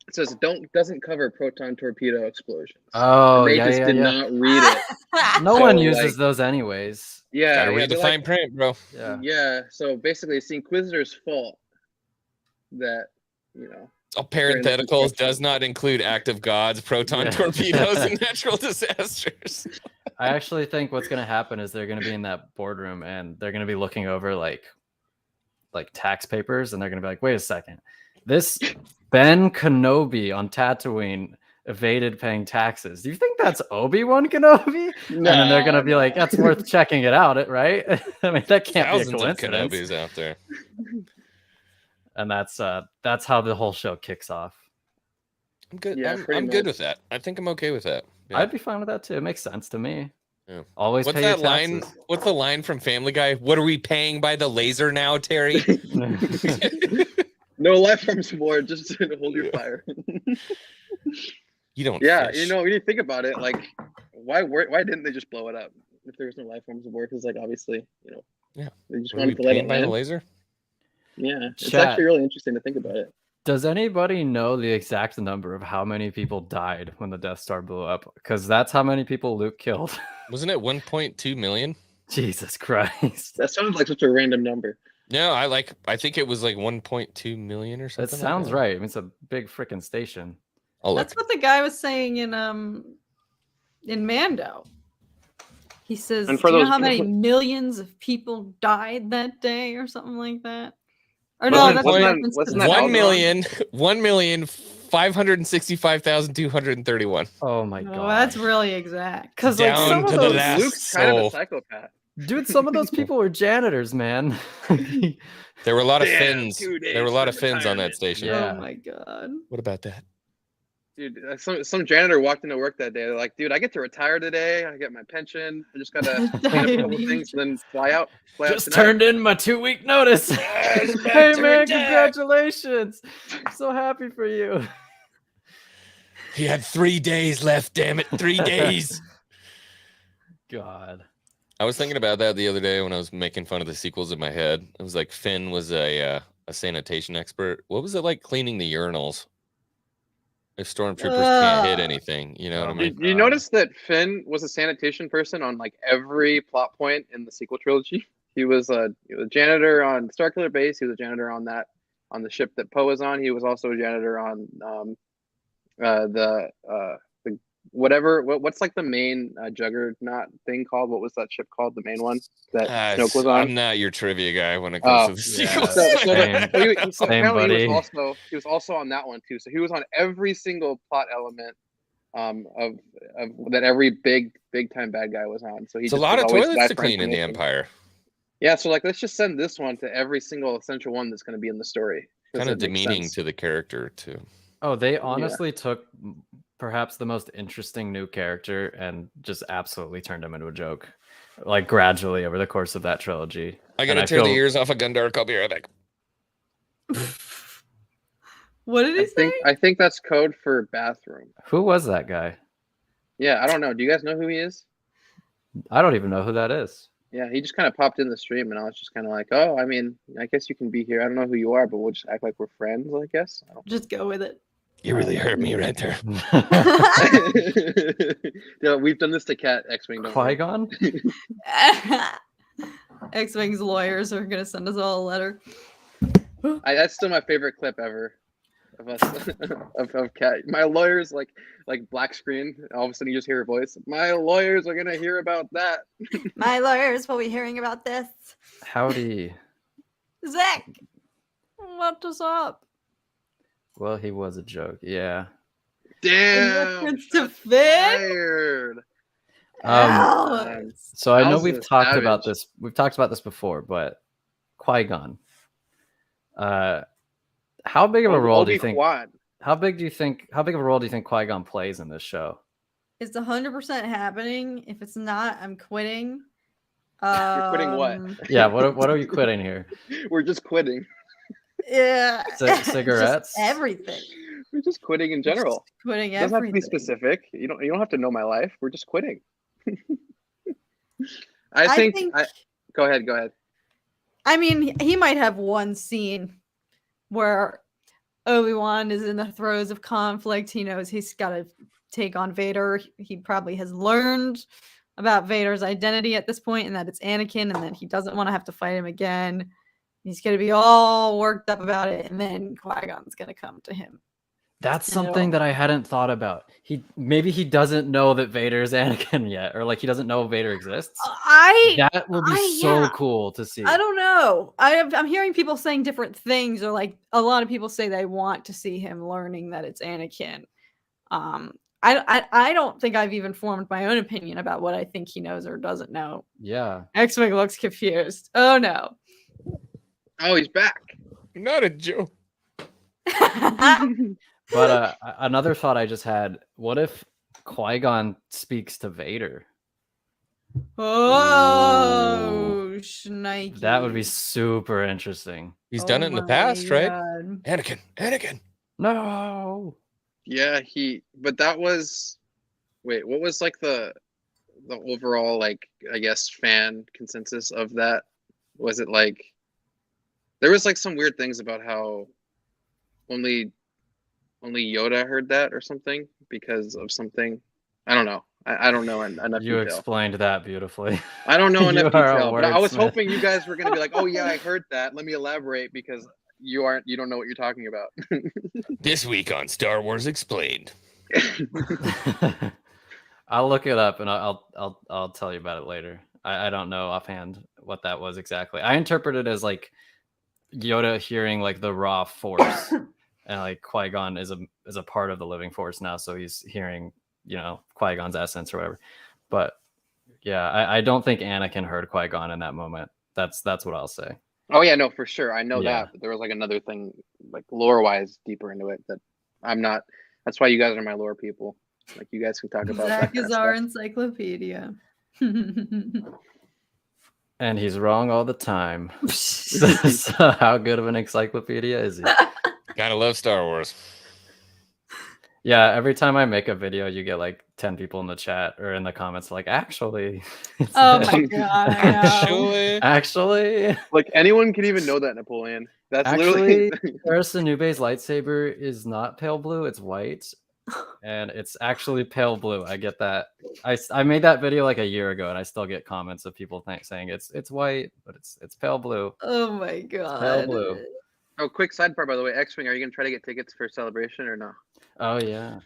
It says doesn't cover proton torpedo explosions.
Oh,
They
yeah,
just
yeah,
did
yeah.
not read it.
No
So,
one uses
like-
those anyways.
Yeah,
Gotta read the
they're
fine print, bro.
Yeah.
Yeah, so basically it's the Inquisitor's fault that,
Oh, parentheticals does not include active gods, proton
Yeah.
torpedoes, and natural disasters.
I actually think what's gonna happen is they're gonna be in that boardroom and they're gonna be looking over like tax papers, and they're gonna be like, "Wait a second, this Ben Kenobi on Tatooine evaded paying taxes. Do you think that's Obi-Wan Kenobi?" And then they're gonna be like, "That's worth checking it out, right?" I mean, that can't
Thousands
be a
of
coincidence.
Kenobis out there.
And that's how the whole show kicks off.
I'm good.
Yeah,
I'm
pretty
good
much.
with that. I think I'm okay with that. Yeah.
I'd be fine with that too. It makes sense to me.
Yeah.
Always
What's
pay your
that line?
taxes.
What's the line from Family Guy? What are we paying by the laser now, Terry?
No life forms aboard, just to hold your fire.
You don't.
Yeah,
fish.
when you think about it, like, why didn't they just blow it up if there was no life forms aboard? Because, like, obviously,
Yeah.
they just
Were we
wanted to let
paying
it
by the
land.
laser?
Yeah, it's
Chat.
actually really interesting to think about it.
Does anybody know the exact number of how many people died when the Death Star blew up? Because that's how many people Luke killed.
Wasn't it 1.2 million?
Jesus Christ.
That sounds like such a random number.
No, I think it was like 1.2 million or
That
something.
sounds
like that.
right. I mean, it's a big freaking station.
I'll look.
That's what the guy was saying in Mando. He says,
And
"Do
for
you know
those-
how many millions of people died that day, or something like that?" Or
Wasn't-
no, that's
wasn't
a
that-
reference
wasn't
to
that
the-
1,565,231.
Oh my
Oh,
god.
that's really exact. Because like
Down
some
to
of
the
those,
last
Luke's kind of a
soul.
psychopath.
Dude, some of those people were janitors, man.
There were a lot of
Damn,
fins.
2 days
There were a lot
for
of fins on that
retirement.
station.
Yeah.
oh my god.
What about that?
Dude, some janitor walked into work that day. They're like, "Dude, I get to retire today. I get my pension. I just gotta clean up a couple things and then fly out
Just
tonight."
turned in my 2-week notice.
Yes, back
Hey
to
man,
retire.
congratulations. I'm so happy for you.
He had 3 days left. Damn it, 3 days.
God.
I was thinking about that the other day when I was making fun of the sequels in my head. It was like Finn was a sanitation expert. What was it like cleaning the urinals? If stormtroopers can't hit anything, you know what I
Oh my
mean?
Did you notice that Finn was a sanitation person on like every plot point in the sequel trilogy? He was a janitor on Starkiller Base. He was a janitor on the ship that Poe was on. He was also a janitor on the what's like the main Juggernaut thing called? What was that ship called? The main one that Snoke was on.
I'm not your trivia guy when it comes to the sequels.
Same.
Apparently
buddy.
he was also on that one too. So he was on every single plot element of that every big time bad guy was on. So he
It's a
just
lot
was
of
always
toilets
that
to
for
clean in the
information.
Empire.
Yeah, so like let's just send this one to every single essential one that's going to be in the story. 'cause
Kind of
it makes
demeaning
sense.
to the character too.
Oh, they honestly took perhaps the most interesting new character and just absolutely turned him into a joke. Like gradually over the course of that trilogy.
I
And
gotta tear the
feel-
ears off of Gundark. I'll be right back.
What did he say?
I think that's code for bathroom.
Who was that guy?
Yeah, I don't know. Do you guys know who he is?
I don't even know who that is.
Yeah, he just kind of popped in the stream, and I was just kind of like, "Oh, I mean, I guess you can be here. I don't know who you are, but we'll just act like we're friends, I guess." I don't
Just go with it.
You really hurt me right there.
Yeah, we've done this to Cat X-Wing. don't we?
Qui-Gon?
X-Wing's lawyers are gonna send us all a letter.
That's still my favorite clip ever of us of Cat. My lawyers like black screen. All of a sudden, you just hear her voice. My lawyers are gonna hear about that.
My lawyers will be hearing about this.
Howdy.
Zach, what is up?
Well, he was a joke. Yeah.
Damn.
Reference to
shots
Finn?
fired.
Alex.
So I know
Al's
we've
a
talked about
savage.
this. We've talked about this before, but Qui-Gon. How big of a role do you think?
Obi-Wan.
How big of a role do you think Qui-Gon plays in this show?
It's 100% happening. If it's not, I'm quitting.
You're quitting what?
Yeah, what are you quitting here?
We're just quitting.
Yeah. Just
Cigarettes?
everything.
We're just quitting in general.
Just quitting
It doesn't have to be
everything.
specific. You don't have to know my life. We're just quitting. I think go ahead.
I mean, he might have one scene where Obi-Wan is in the throes of conflict. He knows he's got to take on Vader. He probably has learned about Vader's identity at this point and that it's Anakin and that he doesn't want to have to fight him again. He's going to be all worked up about it, and then Qui-Gon's going to come to him.
That's something that I hadn't thought about. Maybe he doesn't know that Vader's Anakin yet, or like he doesn't know Vader exists. That would be so cool to see.
I don't know. I'm hearing people saying different things, or like a lot of people say they want to see him learning that it's Anakin. I don't think I've even formed my own opinion about what I think he knows or doesn't know.
Yeah.
X-Wing looks confused. Oh no.
Oh, he's back.
Not a joke.
But another thought I just had: what if Qui-Gon speaks to Vader?
Oh, Schnikey.
That would be super interesting.
He's done it in the past, right?
God.
Anakin.
No.
Yeah, but that was what was like the overall, like, I guess, fan consensus of that? Was it like there was like some weird things about how only Yoda heard that or something because of something? I don't know. I don't know enough
You
detail.
explained that beautifully.
I don't know enough
You are a
detail, but I was
wordsmith.
hoping you guys were going to be like, "Oh yeah, I heard that. Let me elaborate," because you don't know what you're talking about.
This week on Star Wars Explained.
I'll look it up and I'll tell you about it later. I don't know offhand what that was exactly. I interpret it as like Yoda hearing like the raw force, and like Qui-Gon is a part of the living force now, so he's hearing, Qui-Gon's essence or whatever. But yeah, I don't think Anakin heard Qui-Gon in that moment. That's what I'll say.
Oh yeah, no, for sure. I know
Yeah.
that, but there was like another thing, like lore-wise, deeper into it that I'm not. That's why you guys are my lore people. Like, you guys can talk about that
Zach
kind
is
of
our
stuff.
encyclopedia.
And he's wrong all the time. So how good of an encyclopedia is he?
Gotta love Star Wars.
Yeah, every time I make a video, you get like 10 people in the chat or in the comments like, actually. it's
Oh
this."
my god. I know.
Actually,
Like, anyone can even know that, Napoleon. That's literally.
Eris Nube's lightsaber is not pale blue, it's white. And it's actually pale blue. I get that. I made that video like a year ago, and I still get comments of people saying it's white, but it's pale blue.
Oh my god.
Pale blue.
Oh, quick sidebar, by the way. X-Wing, are you gonna try to get tickets for Celebration or no?
Oh yeah.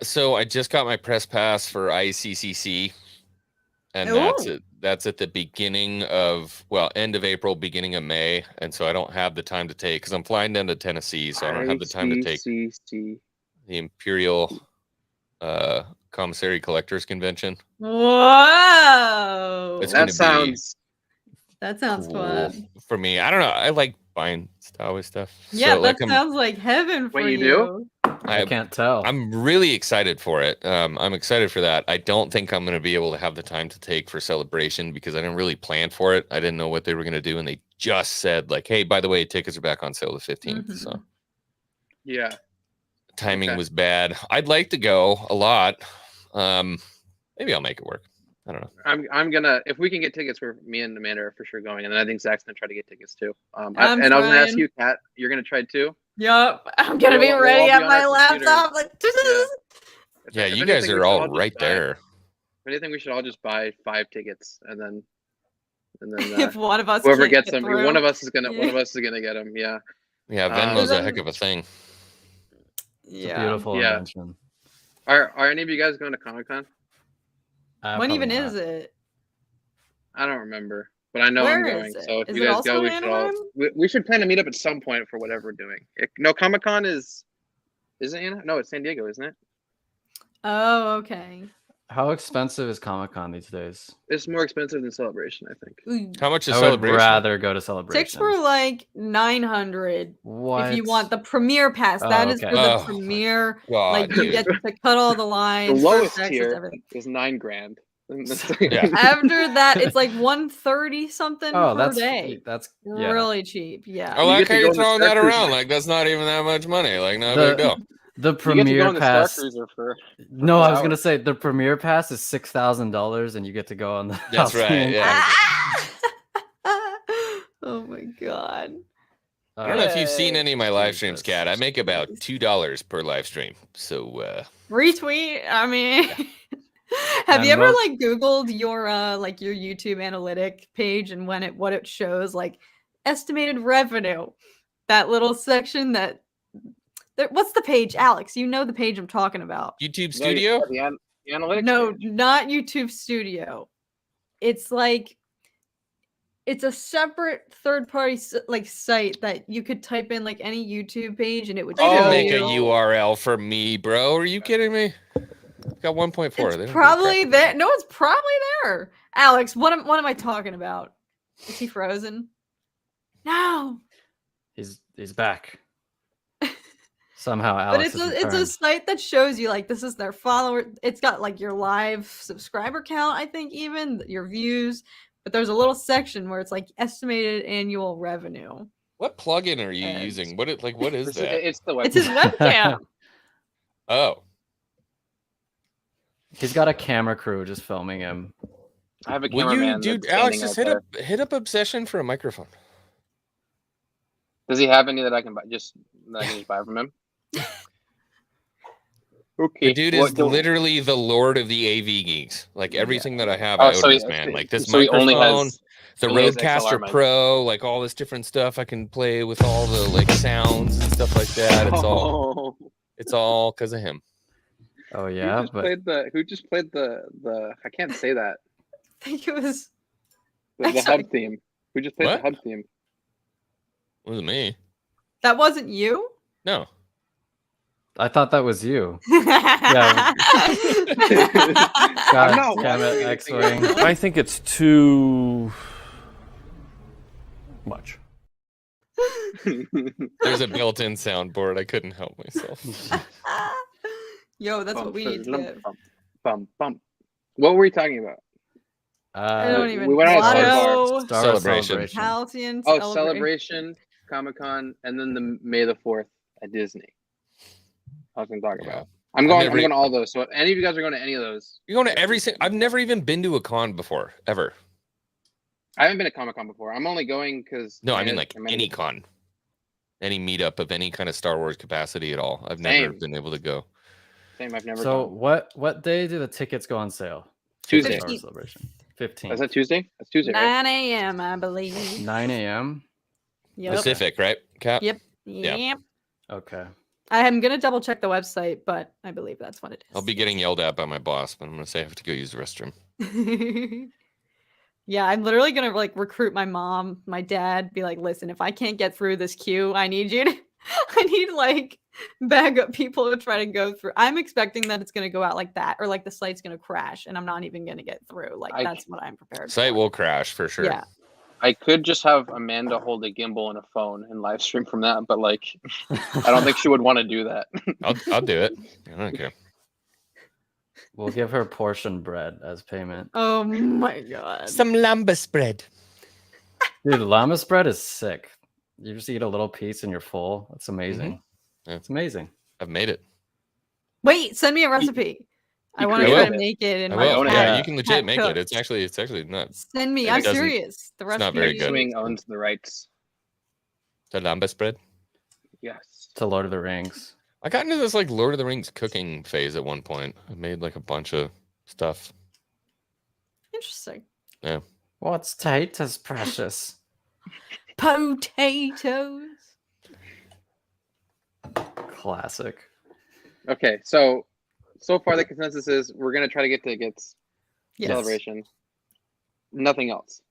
So I just got my press pass for ICCC, and
Ooh.
that's at the beginning of end of April, beginning of May, and so I don't have the time to take because I'm flying down to Tennessee, so I don't have the time to take
ICCC.
the Imperial Commissary Collectors Convention.
Whoa.
It's
That
gonna be
That sounds
cool
fun.
for me. I don't know. I like buying Star Wars stuff.
Yeah,
So,
that sounds like heaven for
Wait, you
you.
do?
I can't tell.
I'm really excited for it. I'm excited for that. I don't think I'm going to be able to have the time to take for Celebration because I didn't really plan for it. I didn't know what they were going to do, and they just said like, "Hey, by the way, tickets are back on sale the 15th."
Mhm.
So
Yeah.
timing
Okay.
was bad. I'd like to go a lot. Maybe I'll make it work. I don't know.
I'm gonna, if we can get tickets, me and Amanda are for sure going, and then I think Zach's gonna try to get tickets too. I was gonna ask
trying.
you, Kat, you're gonna try too?
Yup. I'm gonna be
We'll all
ready
be
at
on
my
our
laptop. Like,
Yeah,
If
you
anything,
guys
we
are
should
all
just
right
buy-
there.
If anything, we should all just buy 5 tickets, and then
if one of us
whoever
can't
gets
get
them,
through.
one of us is gonna
Yeah.
get them. Yeah.
Yeah, Venmo's a
then-
heck of a thing.
It's a
Yeah.
beautiful
Yeah.
invention.
Are any of you guys going to Comic-Con?
When even is it?
I don't remember, but I know
Where
I'm
is
going.
it?
So if
Is
you
it
guys
also
go,
in Anaheim?
we should plan to meet up at some point for whatever we're doing. No, Comic-Con is it Anaheim? No, it's San Diego, isn't it?
Oh, okay.
How expensive is Comic-Con these days?
It's more expensive than Celebration, I think.
Ooh.
How much is
I would
Celebration?
rather go to Celebration.
Tickets were like 900
What?
if you want the premiere pass.
Oh,
That is
okay.
for the
Oh,
premiere.
God,
Like you
dude.
get to cut all the
The
lines,
lowest
first access,
tier
everything.
is $9,000.
Yeah.
After that, it's like 130 something
Oh,
per
that's
day.
yeah.
Really cheap. Yeah.
I
You
like
get to
how
go
you're
in the
throwing
Star
that
Cruiser.
around. Like that's not even that much money. Like no
The-
big deal.
The
You get to go
premiere
in the Star
pass.
Cruiser for
No, I was gonna
hours.
say the premiere pass is $6,000, and you get to go on the.
That's right, yeah.
Oh my god.
I don't know if you've seen any of my live streams,
Jesus.
Kat. I make about $2 per live stream. So
Retweet. I mean, have
And
you ever
most-
like Googled your like your YouTube analytic page and what it shows like estimated revenue? That little section that what's the page, Alex? You know the page I'm talking about.
YouTube
No, you-
Studio?
the analytics.
No,
page.
not YouTube Studio. It's like it's a separate third-party like site that you could type in like any YouTube page and it would
They
show
didn't make a
you.
URL for me, bro. Are you kidding me? Got 1.4. They don't
It's
give a
probably
crap.
there. No, it's probably there. Alex, what am I talking about? Is he frozen? No.
He's back. Somehow,
But
Alex
it's
has
a
returned.
site that shows you like this is their follower. It's got like your live subscriber count, I think, even your views. But there's a little section where it's like estimated annual revenue.
What plugin are you
And-
using? What is that?
It's the website.
It's his webcam.
Oh,
He's got a camera crew just filming him.
I have a
will you,
cameraman.
dude?
that's
Alex,
standing
just
out there.
hit up Obsession for a microphone.
Does he have any that I can buy? That I can just buy from him. Okay.
The dude is literally the lord of the AV geeks. Like everything that I have, I owe to this man. Like this
so he only
microphone,
has
the
only has
Rodecaster
XLR mic.
Pro, like all this different stuff. I can play with all the like sounds and stuff like that. It's all because of him.
Oh yeah,
who just played the I can't say that.
I think it was
The
Sorry.
hub theme. Who just played
What?
the hub theme?
It wasn't me.
that wasn't you.
No.
I thought that was you.
Yeah.
God
not
damn
watching
it,
anything
X-Wing.
I think it's too much.
There's a built-in soundboard. I couldn't help myself.
Yo, that's what we need to get.
Bump. What were we talking about?
I don't even.
we went out to
Watto,
Star Wars
Celebration.
Halcyon,
Oh, Celebration, Comic-Con, and then the May the 4th at Disney. I was going to talk
Yeah.
about. I'm going
never-
to all those. So if any of you guys are going to any of those,
You're going to every single. I've never even been to a con before, ever.
I haven't been to Comic-Con before. I'm only going because
No, I mean like any con, any meetup of any kind of Star Wars capacity at all. I've never
Same.
been able to go.
Same. I've never.
So
gone.
what day do the tickets go on sale?
Tuesday.
Star Wars Celebration. 15.
Is that Tuesday? That's Tuesday, right?
9 a.m. I believe.
9 a.m.
Yep.
Pacific, right? Cap.
Yep.
Yeah.
Yep.
Okay.
I am gonna double check the website, but I believe that's what it is.
I'll be getting yelled at by my boss, but I'm gonna say I have to go use the restroom.
Yeah, I'm literally gonna like recruit my mom, my dad, be like, listen, if I can't get through this queue, I need you to I need like backup people to try to go through. I'm expecting that it's gonna go out like that, or like the site's gonna crash and I'm not even gonna get through. Like that's what I'm prepared
Site
for.
will crash for sure.
Yeah.
I could just have Amanda hold a gimbal and a phone and live stream from that, but like, I don't think she would want to do that.
I'll do it. I don't care.
We'll give her portion bread as payment.
Oh my god.
Some lambus bread.
Dude, llama spread is sick. You just eat a little piece and you're full. That's amazing.
Yeah.
It's amazing.
I've made it.
Wait, send me a recipe. I want to
created
try to
it.
make it in
I
my
will.
own it.
Yeah,
cat-
you can legit
cat
make it.
cooked.
It's actually nuts.
Send me.
It
I'm
doesn't-
serious. The
it's not
recipe.
very good.
Swing owns the rights.
The lambus bread.
Yes.
To Lord of the Rings.
I got into this like Lord of the Rings cooking phase at one point. I made like a bunch of stuff.
Interesting.
What's tight is precious.
Potatoes.
Classic.
Okay, so far the consensus is we're gonna try to get tickets.
Yes.
Celebration. Nothing else.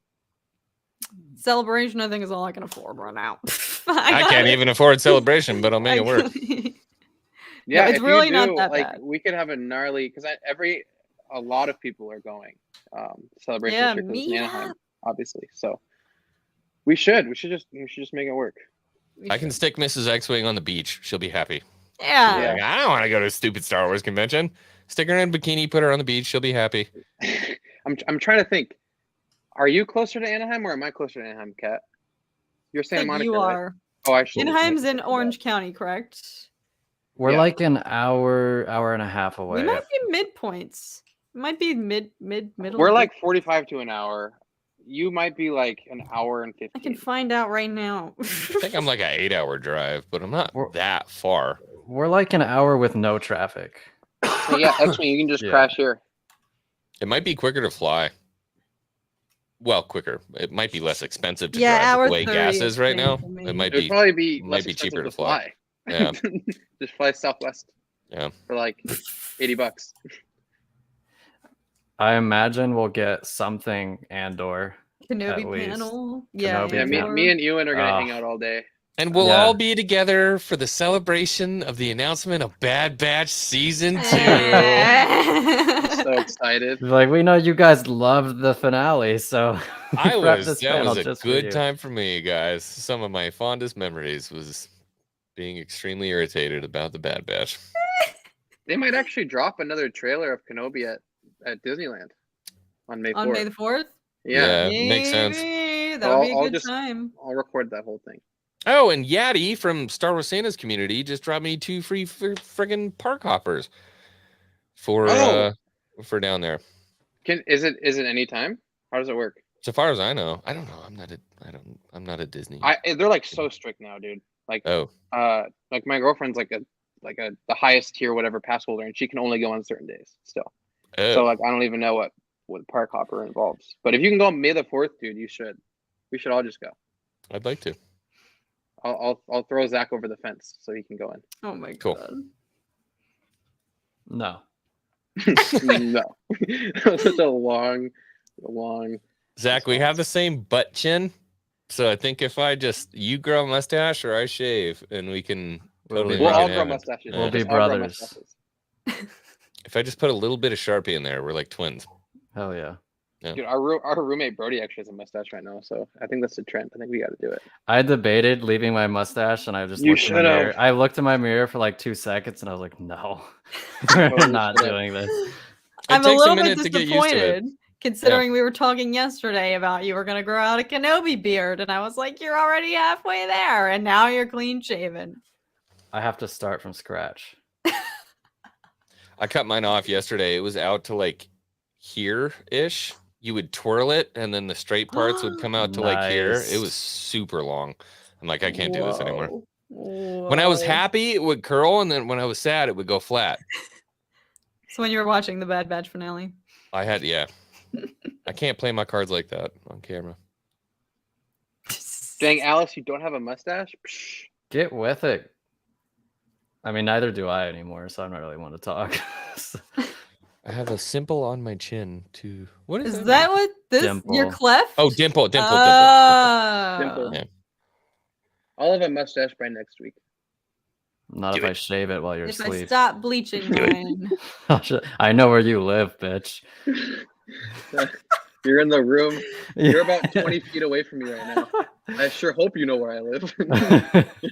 Celebration, I think, is all I can afford right now.
I can't even afford Celebration, but I'll make it work.
Yeah,
it's
if
really
you
not
do,
that
like
bad.
we could have a gnarly because a lot of people are going. Celebration
Yeah,
this year 'cause it's in
me
Anaheim, obviously. So we should just make it work.
I can stick Mrs. X-Wing on the beach. She'll be happy.
Yeah.
Yeah.
Like, I don't want to go to a stupid Star Wars convention. Stick her in a bikini, put her on the beach. She'll be happy.
I'm trying to think. Are you closer to Anaheim or am I closer to Anaheim, Kat? You're
I
Santa
think
Monica,
you
right?
are.
Oh, I should.
Anaheim's in Orange County, correct?
We're
Yeah.
like an hour and a half away.
We might be midpoints. Might be middle.
We're
of
like
the-
45 to an hour. You might be like an hour and 15.
I can find out right now.
I think I'm like an 8-hour drive, but I'm not
We're-
that far.
We're like an hour with no traffic.
So yeah, X-Wing, you can just
Yeah.
crash here.
It might be quicker to fly. Well, quicker. It might be less expensive to
Yeah,
drive
hour
the way
30
gas
is
is right
fine
now.
for me.
It might
It would
be.
probably be
might
less
be cheaper
expensive
to fly. Yeah.
Just fly Southwest.
Yeah.
For like $80.
I imagine we'll get something Andor.
Kenobi
At least.
panel. Yeah,
Kenobi
Yeah,
panel.
me and Ewan are gonna
Ah.
hang out all day.
And we'll
Yeah.
all be together for the celebration of the announcement of Bad Batch Season 2.
So excited.
Like, we know you guys loved the finale, so we prepped this
That
panel
was a
just for
good
you.
time for me, guys. Some of my fondest memories was being extremely irritated about the Bad Batch.
They might actually drop another trailer of Kenobi at Disneyland on May 4th.
On May the 4th?
Yeah, makes sense.
That
So
would be a
I'll
good
just-
time.
I'll record that whole thing.
Oh, and Yaddy from Star Wars Santa's community just dropped me 2 free friggin' park hoppers for down there.
Is it any time? How does it work?
So far as I know, I don't know. I'm not a Disney.
They're like so strict now, dude. Like
Oh,
like my girlfriend's like the highest tier whatever pass holder, and she can only go on certain days still.
oh.
So like I don't even know what park hopper involves. But if you can go May the 4th, dude, you should. We should all just go.
I'd like to.
I'll throw Zach over the fence so he can go in.
Oh my
Cool.
god.
No.
No. That was such a long.
Zach, we have the same butt chin, so I think if you grow a mustache or I shave, and we can totally
We'll
make
We'll
it
all grow
happen.
mustaches.
We'll
be
Just all grow
brothers.
mustaches.
If I just put a little bit of Sharpie in there, we're like twins.
Hell yeah.
Dude, our roommate Brody actually has a mustache right now, so I think that's the trend. I think we got to do it.
I debated leaving my mustache, and I just
You
looked in the
should've.
mirror. I looked in my mirror for like 2 seconds, and I was like, "No, we're
Totally
not
should've.
doing this."
I'm a
takes a
little
minute
bit
to get used to it.
disappointed considering we were talking yesterday about you were going to grow out a Kenobi beard, and I was like, you're already halfway there, and now you're clean shaven.
I have to start from scratch.
I cut mine off yesterday. It was out to like here-ish. You would twirl it, and then the straight parts would come out to like here. It
Nice.
was super long. I'm like, I can't do this anymore.
Whoa.
When I was happy, it would curl, and then when I was sad, it would go flat.
So when you were watching the Bad Batch finale.
Yeah. I can't play my cards like that on camera.
Dang, Alice, you don't have a mustache? Psh.
Get with it. I mean, neither do I anymore, so I don't really want to talk.
I have a simple on my chin too. What
Is
mean?
that what this your
Dimple.
cleft?
Oh, dimple.
Oh.
Dimple.
Yeah.
I'll have a mustache by next week.
Not
Do
if I
it.
shave it while you're
If I
asleep.
stop bleaching mine.
I know where you live, bitch.
You're in the room. You're about 20 feet away from me right now. I sure hope you know where I live.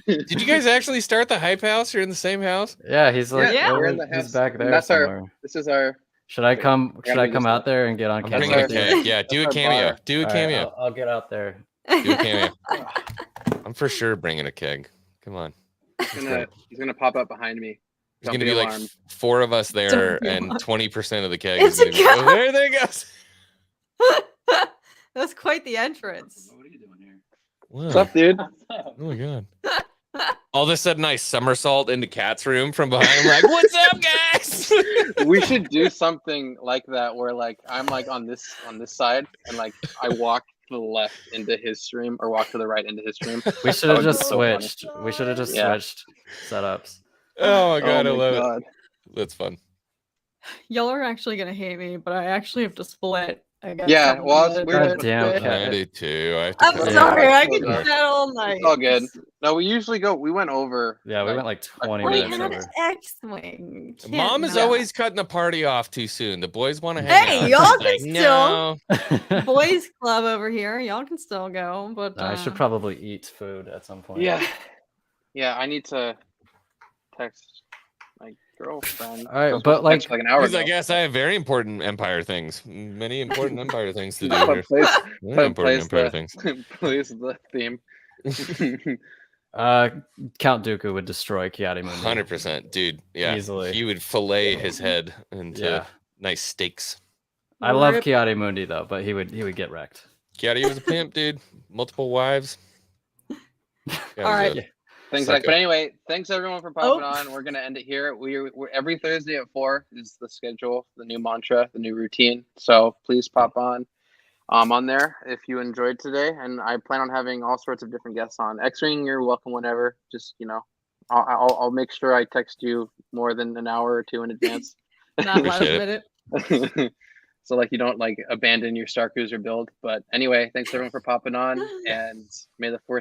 Did you guys actually start the hype house? You're in the same house?
Yeah, he's like,
Yeah,
we're in the
he's
house.
back
And
there
that's
somewhere.
This is our.
Should I come?
Yeah,
Should I
we
come
just-
out there and get on
I'm
camera?
bringing a
our-
keg. Yeah, do a
that's our
cameo.
bar.
Do a
All right,
cameo.
I'll get out there.
Do a cameo. I'm for sure bringing a keg. Come on.
He's gonna pop up behind me.
There's gonna
Jumping
be like
alarm.
4 of us there,
Jumping
and
alarm.
20% of the keg
It's
is gonna
a
be. Oh,
ghost.
there it goes.
That's quite the entrance.
What are you doing here?
What's
Wow.
up, dude?
Oh my god. All of a sudden, I somersault into Kat's room from behind. I'm like, "What's up, guys?"
We should do something like that where like I'm like on this side and like I walk to the left into his stream or walk to the right into his stream.
We should
That
have
would be
just
so funny.
switched. We should have just
Yeah.
switched setups.
Oh my god, I love
God.
it. That's fun.
Y'all are actually gonna hate me, but I actually have to split I got
Yeah,
something
well, it's
to-
weird.
God damn,
It's-
Cat.
I do too. I have to
I'm
cut it.
sorry, I
Yeah.
could do that all night.
It's all good. No, we usually go. We went over.
Yeah, we went like 20
We
minutes
had
over.
X-wing.
Mom is
Can't
always cutting the party off too soon. The boys want to hang
Hey,
out.
y'all
She's
can
like,
still-
no.
not. Boys club over here. Y'all can still go, but
I should probably eat food at some point.
Yeah. Yeah, I need to text my girlfriend.
All right,
I was
but,
supposed to text her, an hour
He's
ago.
like, yes, I have very important Empire things. Many important Empire things to do
But
here.
plays,
Very
but
important
plays
Empire
the
things.
plays the theme.
Count Dooku would destroy Ki-Adi-Mundi.
100%, dude. Yeah,
Easily.
he would fillet his head into
Yeah.
nice steaks.
I love
Rip.
Ki-Adi-Mundi though, but he would get wrecked.
Kiadi was a pimp, dude. Multiple wives.
All right.
Thanks,
Psycho.
Zach. But anyway, thanks everyone for popping
Oh.
on. We're gonna end it here. We're every Thursday at 4 is the schedule, the new mantra, the new routine. So please pop on there if you enjoyed today. And I plan on having all sorts of different guests on. X-Wing, you're welcome whenever. Just I'll make sure I text you more than an hour or two in advance.
Not last
Appreciate
minute.
So like you don't like abandon your Star Cruiser build. But anyway, thanks everyone for popping on, and may the force